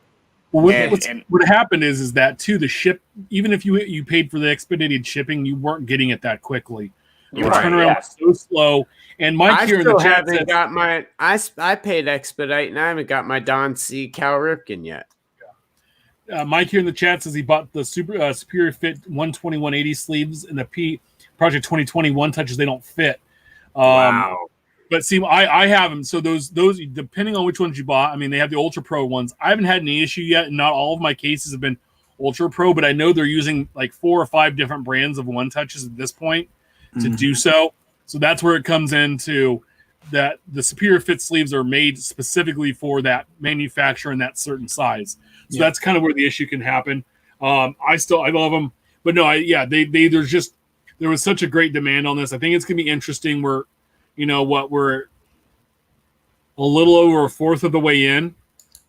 Well, what happened is that too, the ship, even if you paid for the expedited shipping, you weren't getting it that quickly. The turnaround was so slow. And Mike here in the chat said, I paid expedite, and I haven't got my Don C. Cal Ripken yet. Mike here in the chat says he bought the Superior Fit 12180 sleeves and the Project 2021 touches. They don't fit. Wow. But see, I have them. So those depending on which ones you bought, they have the Ultra Pro ones. I haven't had any issue yet, and not all of my cases have been Ultra Pro, but I know they're using like 4 or 5 different brands of one touches at this point to do so. So that's where it comes into that the Superior Fit sleeves are made specifically for that manufacturer and that certain size. So that's kind of where the issue can happen. I love them, but no, there was such a great demand on this. I think it's gonna be interesting. We're a little over a fourth of the way in.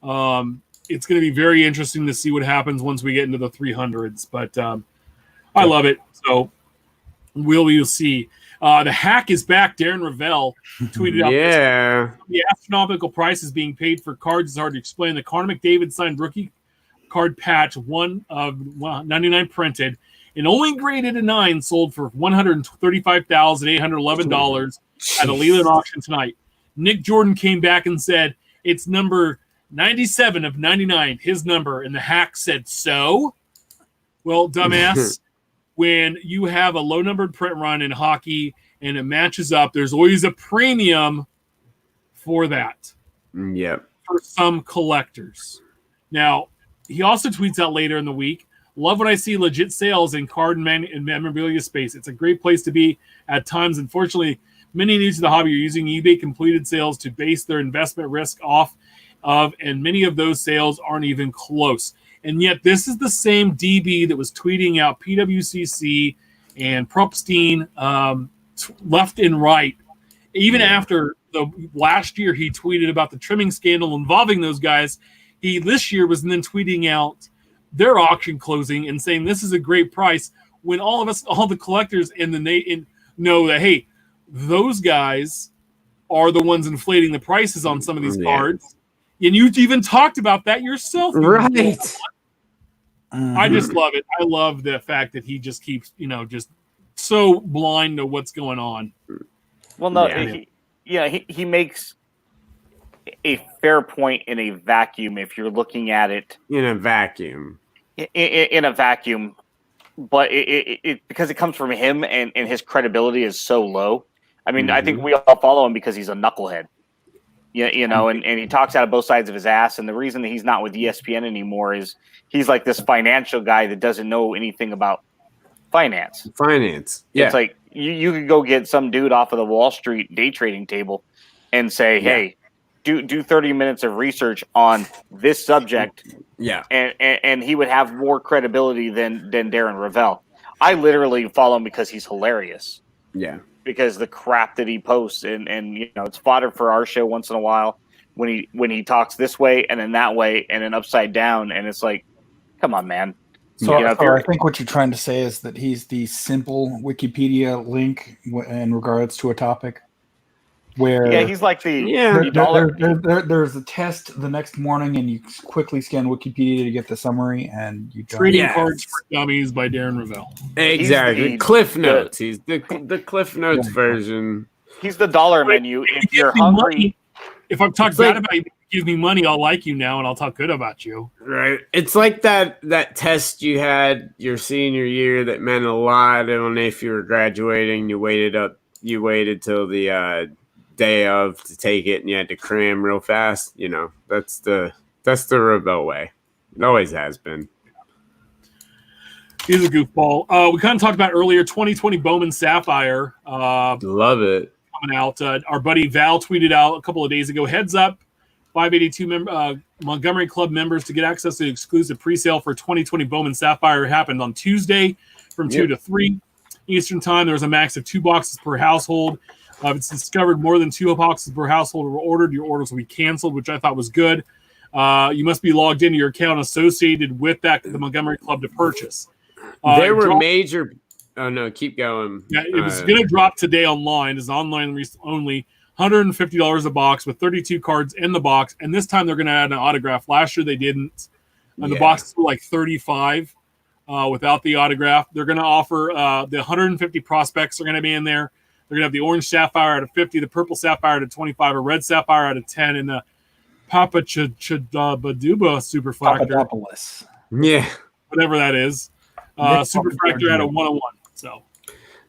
It's going to be very interesting to see what happens once we get into the 300s. But I love it. So we'll see. The hack is back. Darren Ravel tweeted out the astronomical prices being paid for cards is hard to explain. The Connor McDavid signed rookie card patch, 1 of 99 printed, and only graded a 9, sold for $135,811 at a Leland auction tonight. Nick Jordan came back and said, it's number 97 of 99, his number. And the hack said, so? Well, dumbass, when you have a low-numbered print run in hockey and it matches up, there's always a premium for that. Yep. For some collectors. Now, he also tweets out later in the week, love when I see legit sales in card and memorabilia space. It's a great place to be at times. Unfortunately, Many new to the hobby are using eBay completed sales to base their investment risk off of, and many of those sales aren't even close. And yet this is the same DB that was tweeting out PWCC and Propstein left and right. Even after the last year he tweeted about the trimming scandal involving those guys, he this year was then tweeting out their auction closing and saying this is a great price, when all of us, all the collectors know that, hey, those guys are the ones inflating the prices on some of these cards. And you even talked about that yourself. Right. I just love it. I love the fact that he just keeps, just so blind to what's going on. Well, no, he makes a fair point in a vacuum if you're looking at it. In a vacuum. In a vacuum. But it because it comes from him and his credibility is so low. I mean, I think we all follow him because he's a knucklehead. And he talks out of both sides of his ass. And the reason that he's not with ESPN anymore is he's like this financial guy that doesn't know anything about finance. Yeah. It's like you could go get some dude off of the Wall Street day trading table and say, hey, do 30 minutes of research on this subject. Yeah. And he would have more credibility than Darren Ravel. I literally follow him because he's hilarious. Yeah. Because the crap that he posts and it's fodder for our show once in a while when he talks this way and then that way and then upside down, and it's like, come on, man. So I think what you're trying to say is that he's the simple Wikipedia link in regards to a topic. Where he's like the there's a test the next morning and you quickly scan Wikipedia to get the summary and you Trading Cards for Dummies by Darren Ravel. Exactly. Cliff Notes. He's the Cliff Notes version. He's the dollar menu. If you're hungry, if I'm talking bad about you, give me money, I'll like you now and I'll talk good about you. Right. It's like that test you had your senior year that meant a lot. I don't know if you were graduating, you waited till the day of to take it and you had to cram real fast. That's the Ravel way. It always has been. He's a goofball. We kind of talked about earlier 2020 Bowman Sapphire. Love it. Coming out. Our buddy Val tweeted out a couple of days ago, heads up, 582 Montgomery Club members to get access to the exclusive presale for 2020 Bowman Sapphire happened on Tuesday from 2 to 3 Eastern time. There was a max of 2 boxes per household. If it's discovered more than 2 boxes per household were ordered, your orders will be canceled, which I thought was good. You must be logged into your account associated with the Montgomery Club to purchase. There were major. Oh no, keep going. Yeah, it was going to drop today online. It's online only. $150 a box with 32 cards in the box, and this time they're going to add an autograph. Last year they didn't, and the boxes were like 35 without the autograph. They're going to offer the 150 prospects are going to be in there. They're going to have the orange sapphire out of 50, the purple sapphire out of 25, a red sapphire out of 10, and the Papa Chabaduba Superfractor. Yeah. Whatever that is. Superfractor out of 101. So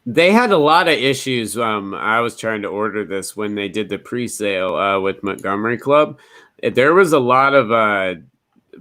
they had a lot of issues. I was trying to order this when they did the pre-sale with Montgomery Club. There was a lot of,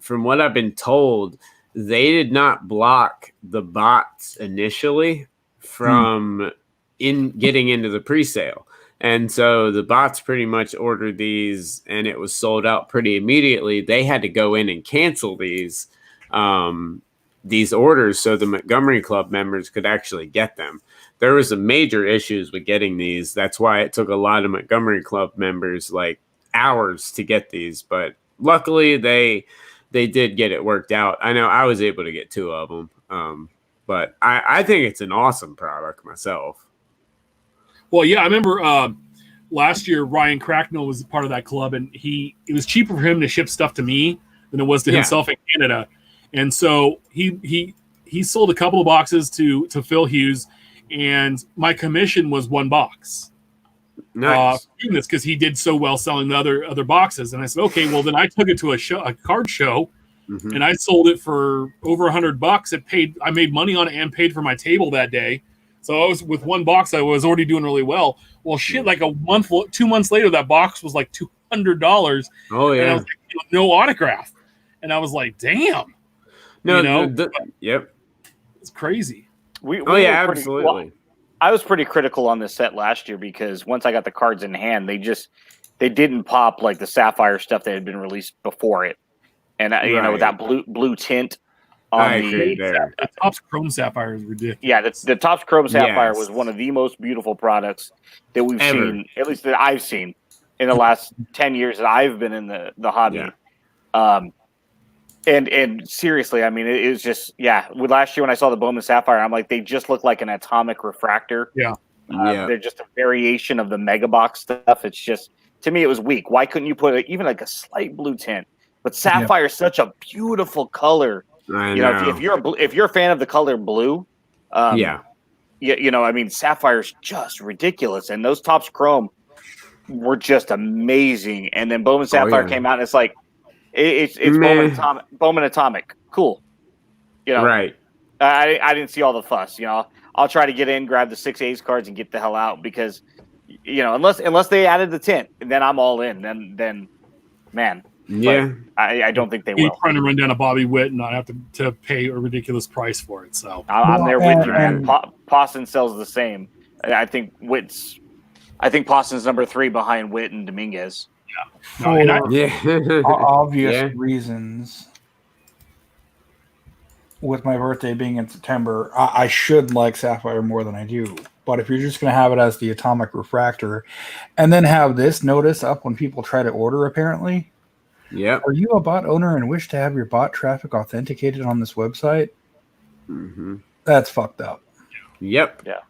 from what I've been told, they did not block the bots initially from getting into the pre-sale. And so the bots pretty much ordered these and it was sold out pretty immediately. They had to go in and cancel these orders so the Montgomery Club members could actually get them. There was some major issues with getting these. That's why it took a lot of Montgomery Club members like hours to get these, but luckily they did get it worked out. I know I was able to get 2 of them. But I think it's an awesome product myself. Well, yeah, I remember last year Ryan Cracknell was part of that club, and it was cheaper for him to ship stuff to me than it was to himself in Canada. And so he sold a couple of boxes to Phil Hughes, and my commission was 1 box. Nice. Because he did so well selling the other boxes. And I said, okay, well then I took it to a card show, and I sold it for over $100. I made money on it and paid for my table that day. So I was with 1 box. I was already doing really well. Well, shit, like 2 months later, that box was like $200. Oh yeah, and I was like, no autograph, and I was like, damn. No, yep, it's crazy. Absolutely. I was pretty critical on this set last year because once I got the cards in hand, they didn't pop like the sapphire stuff that had been released before it, and you know, with that blue tint on I agree there. The Topps Chrome Sapphire is ridiculous. Yeah, the Topps Chrome Sapphire Yes. was one of the most beautiful products that we've Ever. seen, at least that I've seen in the last 10 years that I've been in the hobby. Yeah. And seriously, I mean, it was just, with last year when I saw the Bowman Sapphire, I'm like, they just look like an atomic refractor. Yeah. They're just a variation of the Mega Box stuff. It's just, to me, it was weak. Why couldn't you put even like a slight blue tint? But sapphire is such a beautiful color. I You know, if you're a fan of the color blue, you know, I mean, sapphire's just ridiculous, and those Topps Chrome were just amazing. And then Bowman Sapphire came out, and it's like it's Bowman Atomic, cool. You know, right. I didn't see all the fuss. You know, I'll try to get in, grab the 6 A's cards, and get the hell out because, you know, unless they added the tint, then I'm all in. Then man. Yeah, I don't think they will. Trying to run down a Bobby Witt and not have to pay a ridiculous price for it. So I'm there with you, man. Pawson sells the same. I think Pawson's number 3 behind Witt and Dominguez. Yeah, for obvious reasons. With my birthday being in September, I should like Sapphire more than I do. But if you're just going to have it as the atomic refractor, and then have this notice up when people try to order, apparently. Yep. Are you a bot owner and wish to have your bot traffic authenticated on this website? Mm-hmm. That's fucked up. Yep. Yeah.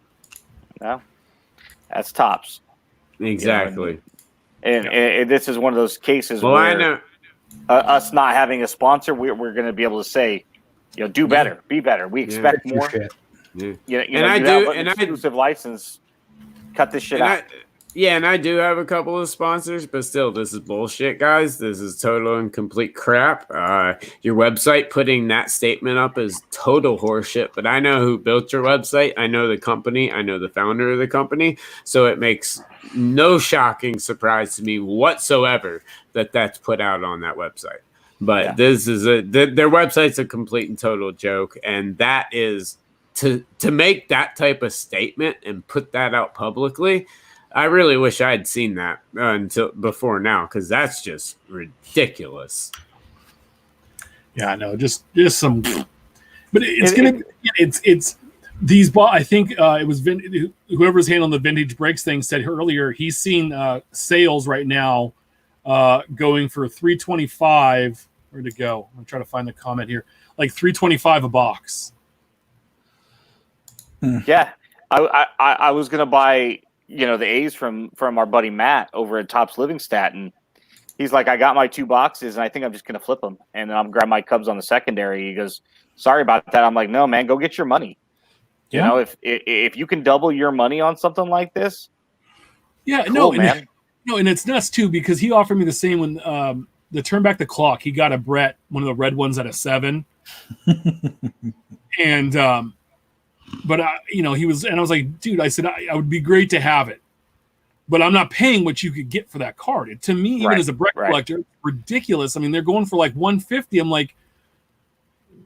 No, that's Topps. Exactly. You know, and this is one of those cases Well, where I know. Us not having a sponsor, we're going to be able to say, you know, do better, be better. We expect more. Yeah. You know, I you do, have an exclusive license. Cut this shit out. And I do have a couple of sponsors, but still, this is bullshit, guys. This is total and complete crap. Your website putting that statement up is total horseshit, but I know who built your website. I know the company. I know the founder of the company. So it makes no shocking surprise to me whatsoever that that's put out on that website. But this is their website's a complete and total joke. And that is to make that type of statement and put that out publicly. I really wish I had seen that until before now, because that's just ridiculous. Yeah, I know. Just some, but it's these. I think it was whoever's handling the vintage breaks thing said earlier. He's seen sales right now going for $325. Where'd it go? I'm trying to find the comment here. Like $325 a box. Yeah, I was gonna buy, you know, the A's from our buddy Matt over at Topps Living Stat, and he's like, I got my 2 boxes, and I think I'm just gonna flip them, and I'm gonna grab my Cubs on the secondary. He goes, sorry about that. I'm like, no, man, go get your money. Yeah. You know, if you can double your money on something like this, no, man. And it's nuts too because he offered me the same when the Turn Back the Clock. He got a Brett, one of the red ones at a 7, and but you know, he was, and I was like, dude, I said I would be great to have it, but I'm not paying what you could get for that card. To me, even as a Brett collector, it's ridiculous. I mean, they're going for like $150. I'm like,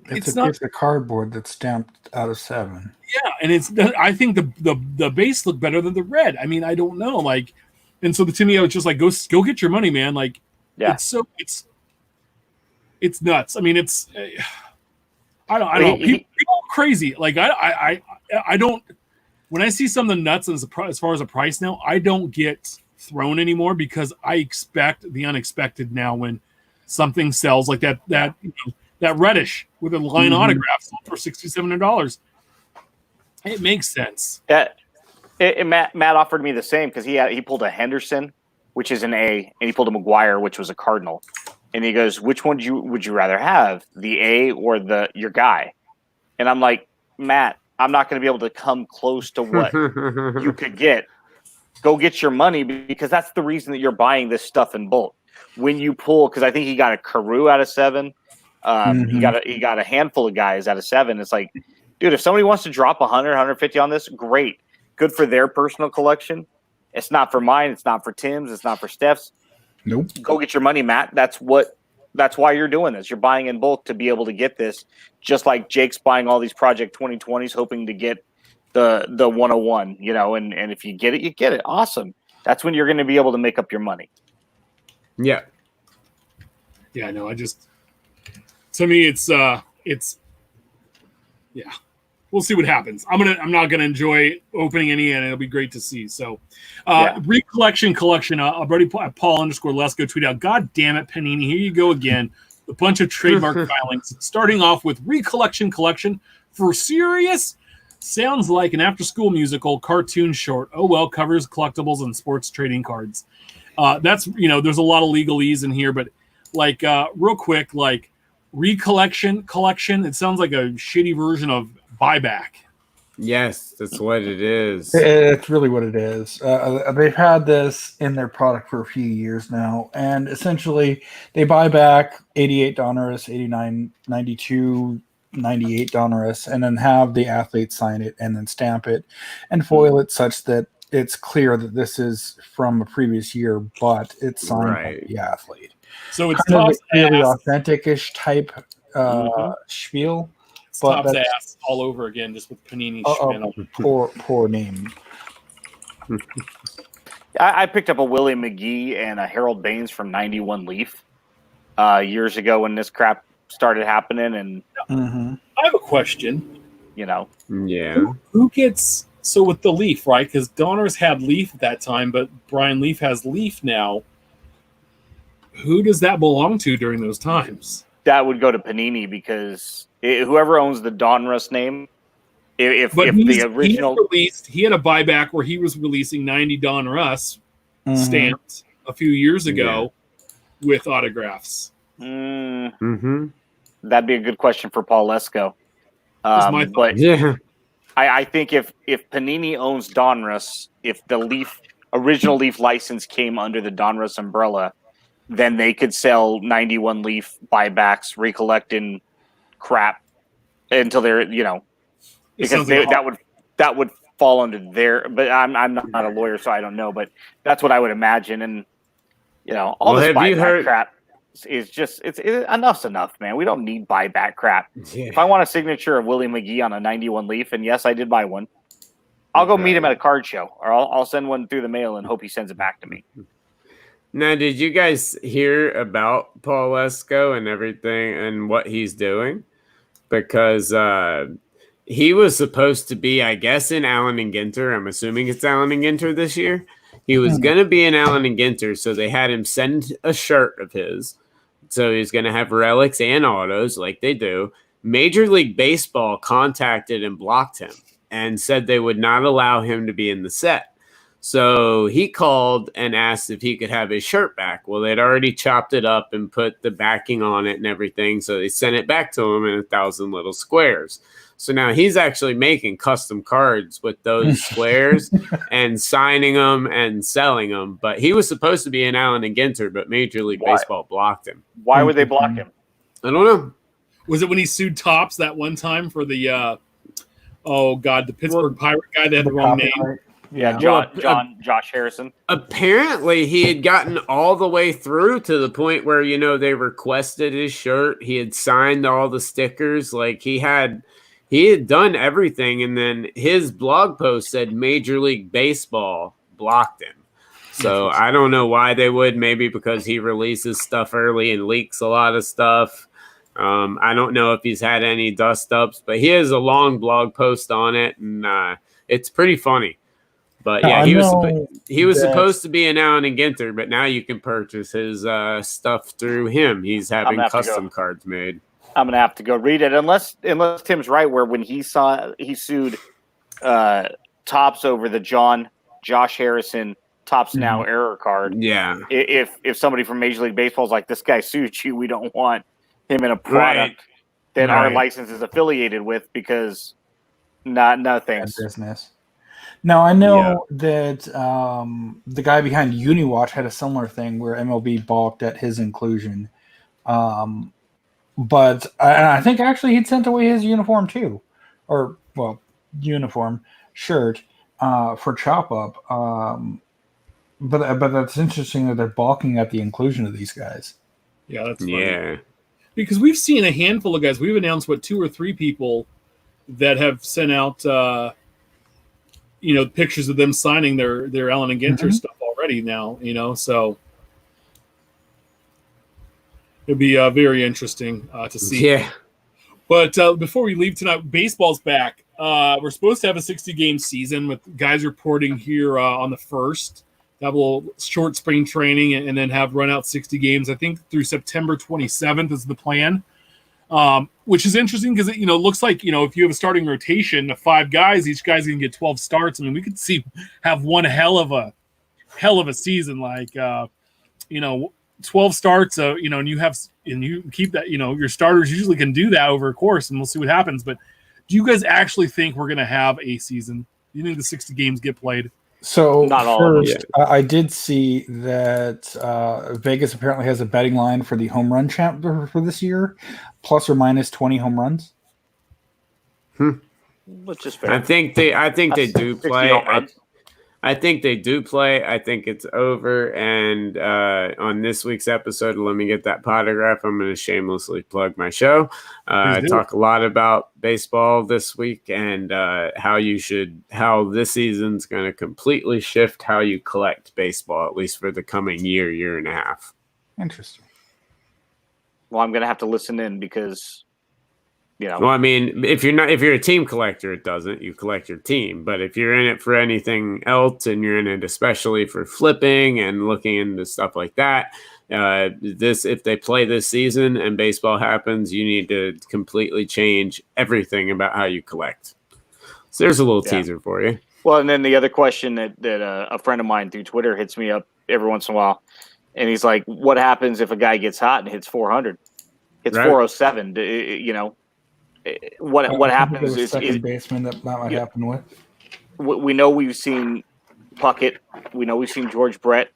it's not a cardboard that's stamped out of 7. Yeah, and I think the base looked better than the red. I mean, I don't know, like, and so to me, I was just like, go get your money, man. Like, it's nuts. I mean, it's. I don't know. People are crazy. Like I don't. When I see something nuts as far as a price now, I don't get thrown anymore because I expect the unexpected now when something sells like that reddish with a line autograph sold for $6,700. It makes sense. Matt offered me the same because he pulled a Henderson, which is an A, and he pulled a McGuire, which was a Cardinal. And he goes, which one would you rather have, the A or your guy? And I'm like, Matt, I'm not going to be able to come close to what you could get. Go get your money because that's the reason that you're buying this stuff in bulk. When you pull, because I think he got a Carew out of 7. He got a handful of guys out of 7. It's like, dude, if somebody wants to drop 100, 150 on this, great. Good for their personal collection. It's not for mine. It's not for Tim's. It's not for Steph's. Nope. Go get your money, Matt. That's why you're doing this. You're buying in bulk to be able to get this, just like Jake's buying all these Project 2020s, hoping to get the 101, you know, and if you get it, you get it. Awesome. That's when you're going to be able to make up your money. Yeah. Yeah, no, to me, it's yeah. We'll see what happens. I'm not gonna enjoy opening any, and it'll be great to see. So, Recollection collection. Our buddy Paul_Lesko tweet out. God damn it, Panini! Here you go again. A bunch of trademark filings. Starting off with Recollection collection for serious. Sounds like an after-school musical cartoon short. Oh well, covers collectibles and sports trading cards. That's there's a lot of legalese in here, but like real quick, like Recollection collection. It sounds like a shitty version of buyback. Yes, that's what it is. It's really what it is. They've had this in their product for a few years now, and essentially they buy back $88, $89, $92, $98, and then have the athlete sign it and then stamp it and foil it such that it's clear that this is from a previous year, but it's signed by the athlete. So it's kind of a really ass. authentic-ish type spiel. It's but Top's ass all over again, just with Panini. Poor name. I picked up a Willie McGee and a Harold Baines from 91 Leaf years ago when this crap started happening, and I have a question. Yeah. Who gets so with the Leaf, right? Because Donruss had Leaf at that time, but Brian Leaf has Leaf now. Who does that belong to during those times? That would go to Panini because whoever owns the Donruss name, if the original he had a buyback where he was releasing 90 Donruss stamped a few years ago with autographs. That'd be a good question for Paul Lesko. But I think if Panini owns Donruss, if the original Leaf license came under the Donruss umbrella, then they could sell 91 Leaf buybacks, recollecting crap until they're, because that would fall under their. But I'm not a lawyer, so I don't know. But that's what I would imagine. And all this buyback crap is just enough's enough, man. We don't need buyback crap. Yeah. If I want a signature of Willie McGee on a 91 Leaf, and yes, I did buy one, I'll go meet him at a card show, or I'll send one through the mail and hope he sends it back to me. Now, did you guys hear about Paul Lesko and everything and what he's doing? Because he was supposed to be, I guess, in Allen and Ginter. I'm assuming it's Allen and Ginter this year. He was going to be in Allen and Ginter, so they had him send a shirt of his. So he's going to have relics and autos like they do. Major League Baseball contacted and blocked him and said they would not allow him to be in the set. So he called and asked if he could have his shirt back. Well, they'd already chopped it up and put the backing on it and everything. So they sent it back to him in 1,000 little squares. So now he's actually making custom cards with those squares and signing them and selling them. But he was supposed to be in Allen and Ginter, but Major League Baseball blocked him. Why would they block him? I don't know. Was it when he sued Topps that one time for the the Pittsburgh Pirate guy that had the wrong name? Yeah, Josh Harrison. Apparently, he had gotten all the way through to the point where, they requested his shirt. He had signed all the stickers. Like, he had done everything. And then his blog post said Major League Baseball blocked him. So I don't know why they would. Maybe because he releases stuff early and leaks a lot of stuff. I don't know if he's had any dust ups, but he has a long blog post on it. And it's pretty funny. But yeah, he was supposed to be in Allen and Ginter, but now you can purchase his stuff through him. He's having custom cards made. I'm gonna have to go read it, unless Tim's right. Where when he sued Topps over the Josh Harrison Topps Now error card. Yeah. If somebody from Major League Baseball is like, this guy sued you, we don't want him in a product that our license is affiliated with because no thanks. Business. Now, I know that the guy behind Uniwatch had a similar thing where MLB balked at his inclusion. But I think actually he'd sent away his uniform too. Uniform shirt for Chop Up. But that's interesting that they're balking at the inclusion of these guys. Yeah, that's funny. Yeah. Because we've seen a handful of guys. We've announced, 2 or 3 people that have sent out pictures of them signing their Allen and Ginter Mhm. stuff already now. So it'd be very interesting to see. Yeah. But before we leave tonight, baseball's back. We're supposed to have a 60-game season with guys reporting here on the 1st. Have a little short spring training and then have run out 60 games. I think through September 27th is the plan, which is interesting because it looks like if you have a starting rotation of 5 guys, each guy's going to get 12 starts. I mean, we could have one hell of a season, like 12 starts. And you keep that. Your starters usually can do that over a course, and we'll see what happens. But do you guys actually think we're going to have a season? Do you think the 60 games get played? So Not all of them. first, I did see that Vegas apparently has a betting line for the home run champ for this year, plus or minus 20 home runs. Which is fair. I think they do 60 play. home runs. I think they do play. I think it's over. And on this week's episode, Let Me Get That Potograph, I'm going to shamelessly plug my show. I talk a lot about baseball this week and how this season's going to completely shift how you collect baseball, at least for the coming year and a half. Interesting. Well, I'm going to have to listen in because, Well, I mean, if you're a team collector, it doesn't. You collect your team. But if you're in it for anything else, and you're in it especially for flipping and looking into stuff like that, if they play this season and baseball happens, you need to completely change everything about how you collect. So there's a little teaser for you. Well, and then the other question that a friend of mine through Twitter hits me up every once in a while, and he's like, "What happens if a guy gets hot and hits 400, hits 407? What happens is second baseman that might happen with. We know we've seen Puckett, we know we've seen George Brett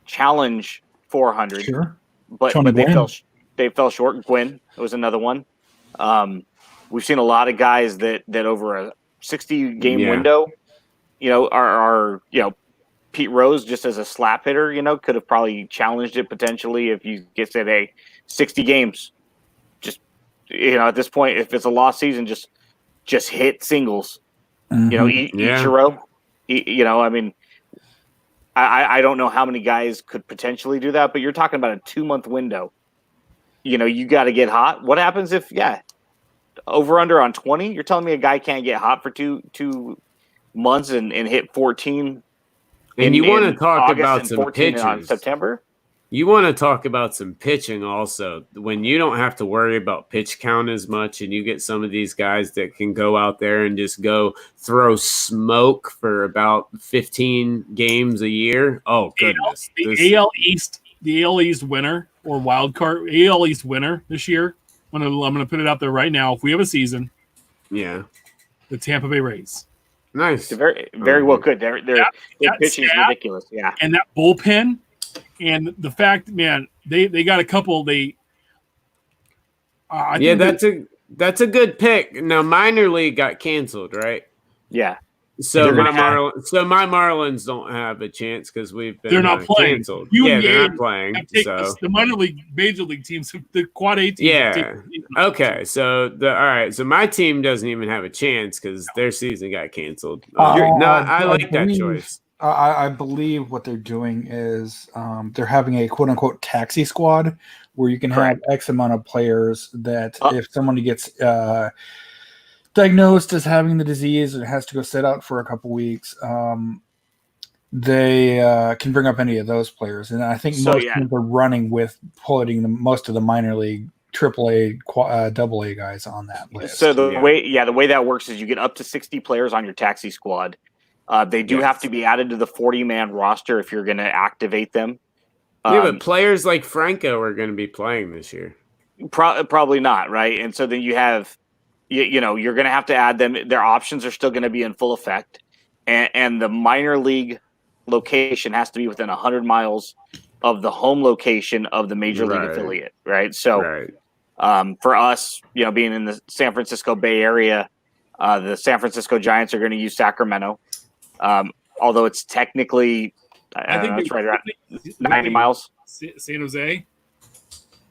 challenge 400, Sure, but they fell short. Gwynn was another one. We've seen a lot of guys that over a 60 game window, are Pete Rose, just as a slap hitter, could have probably challenged it potentially if you get said, hey, 60 games. At this point, if it's a lost season, just hit singles. Mm-hmm. Ichiro. I mean, I don't know how many guys could potentially do that, but you're talking about a 2-month window. You got to get hot. What happens if over under on 20? You're telling me a guy can't get hot for two months and hit 14? And you want to talk August about and some 14 pitchers. on September? You want to talk about some pitching also, when you don't have to worry about pitch count as much, and you get some of these guys that can go out there and just go throw smoke for about 15 games a year. Oh, goodness. The AL East winner or wild card AL East winner this year. I'm gonna put it out there right now. If we have a season, the Tampa Bay Rays. Nice. They're very, very well good. Their pitching is ridiculous. Yeah. And that bullpen. And the fact, man, they got a couple. That's a good pick. Now, minor league got canceled, right? Yeah. So my Marlins don't have a chance because they're not playing. Canceled. They're not playing. So the minor league, major league teams, the quad A teams. Yeah. Okay. So all right. So my team doesn't even have a chance because their season got canceled. I like that choice. I believe what they're doing is they're having a quote unquote taxi squad where you can have X amount of players that if somebody gets diagnosed as having the disease and has to go sit out for a couple weeks, they can bring up any of those players. And I think most teams are running with putting most of the minor league AAA, AA guys on that list. So the way that works is you get up to 60 players on your taxi squad. They do have to be added to the 40-man roster if you're going to activate them. But players like Franco are going to be playing this year. Probably not, right? And so then you have, you're going to have to add them. Their options are still going to be in full effect. And the minor league location has to be within 100 miles of the home location of the major league affiliate, right? So for us, being in the San Francisco Bay Area, the San Francisco Giants are going to use Sacramento. Although it's technically, I think it's right around 90 miles. San Jose?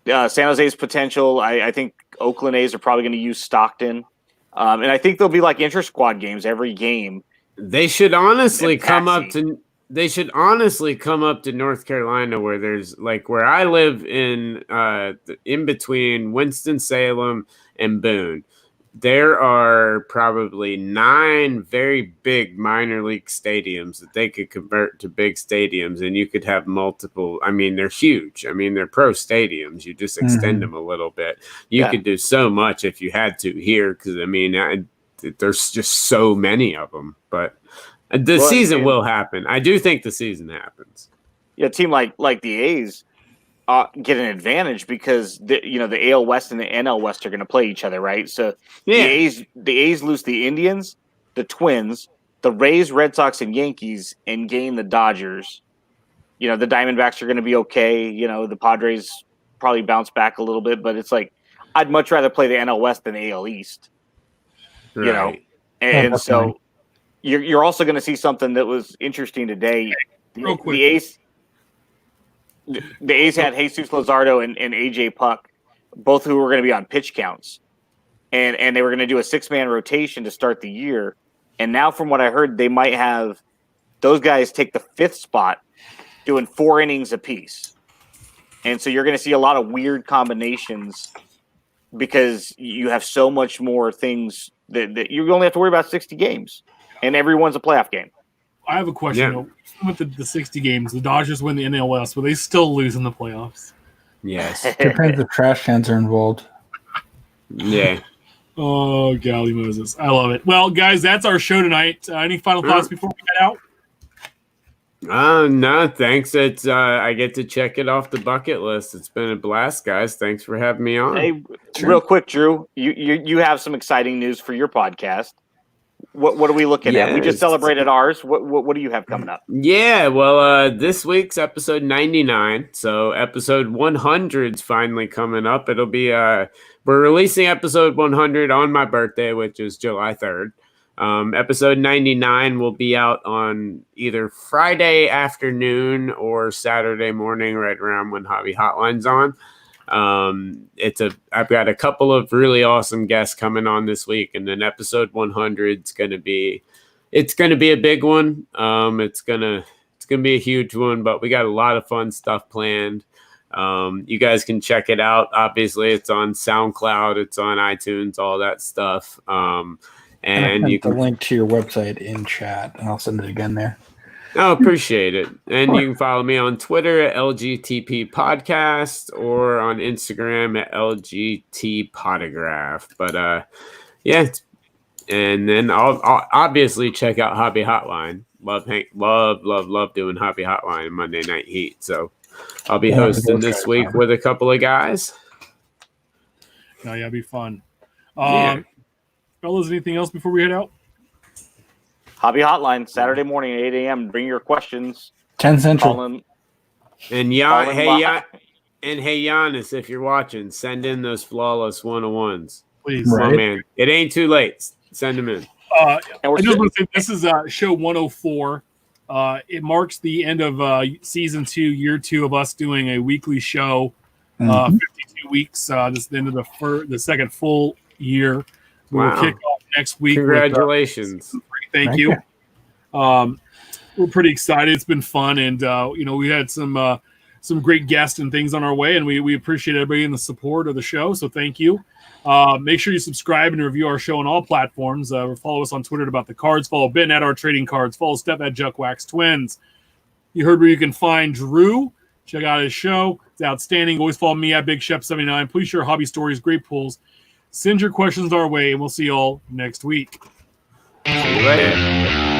San Jose's potential. I think Oakland A's are probably going to use Stockton. And I think there'll be like inter-squad games every game. They should honestly And come up taxi. to. They should honestly come up to North Carolina, where there's like where I live in between Winston-Salem and Boone. There are probably 9 very big minor league stadiums that they could convert to big stadiums, and you could have multiple. I mean, they're huge. I mean, they're pro stadiums. You just extend them a little bit. You could do so much if you had to here, because I mean, there's just so many of them. But the season will happen. I do think the season happens. Yeah, a team like the A's get an advantage because the AL West and the NL West are going to play each other, right? So the A's lose the Indians, the Twins, the Rays, Red Sox, and Yankees, and gain the Dodgers. The Diamondbacks are going to be okay. The Padres probably bounce back a little bit, but it's like I'd much rather play the NL West than the AL East. Right. And so you're also going to see something that was interesting today. Real quick. The A's had Jesus Luzardo and AJ Puck, both who were going to be on pitch counts. And they were going to do a 6-man rotation to start the year. And now from what I heard, they might have those guys take the 5th spot doing 4 innings apiece. And so you're going to see a lot of weird combinations because you have so much more things that you only have to worry about 60 games. And everyone's a playoff game. I have a question. Yeah. With the 60 games, the Dodgers win the NL West, but they still lose in the playoffs. Yes. Depends if trash cans are involved. Yeah. Oh, golly Moses. I love it. Well, guys, that's our show tonight. Any final thoughts before we head out? No, thanks. It's I get to check it off the bucket list. It's been a blast, guys. Thanks for having me on. Hey, real quick, Drew, you have some exciting news for your podcast. What are we looking at? We just celebrated ours. What do you have coming up? Yeah, well, this week's episode 99. So episode 100's finally coming up. It'll be we're releasing episode 100 on my birthday, which is July 3rd. Episode 99 will be out on either Friday afternoon or Saturday morning, right around when Hobby Hotline's on. I've got a couple of really awesome guests coming on this week, and then episode 100 is going to be a big one. It's gonna be a huge one, but we got a lot of fun stuff planned. You guys can check it out. Obviously, it's on SoundCloud, it's on iTunes, all that stuff. And you can link to your website in chat, and I'll send it again there. Oh, appreciate it. And you can follow me on Twitter at LGTP Podcast or on Instagram at LGT Potograph. But yeah, and then I'll obviously check out Hobby Hotline. Love doing Hobby Hotline and Monday Night Heat. So I'll be hosting this week with a couple of guys. No, yeah, it'll be fun. Fellas, anything else before we head out? Hobby Hotline, Saturday morning at 8 a.m. Bring your questions. 10 Central. And Giannis, if you're watching, send in those flawless 101s. Please. Right. Oh, man. It ain't too late. Send them in. I just want to say this is show 104. It marks the end of season 2, year 2 of us doing a weekly show. 52 weeks. This is the end of the second full year. We'll kick off next week. Congratulations. Thank you. We're pretty excited. It's been fun, and we had some great guests and things on our way, and we appreciate everybody in the support of the show. So thank you. Make sure you subscribe and review our show on all platforms. Follow us on Twitter at About the Cards. Follow Ben at Our Trading Cards. Follow Steph at Juckwax Twins. You heard where you can find Drew. Check out his show. It's outstanding. Always follow me at Big Chef 79. Please share hobby stories, great pulls. Send your questions our way, and we'll see you all next week. See you later.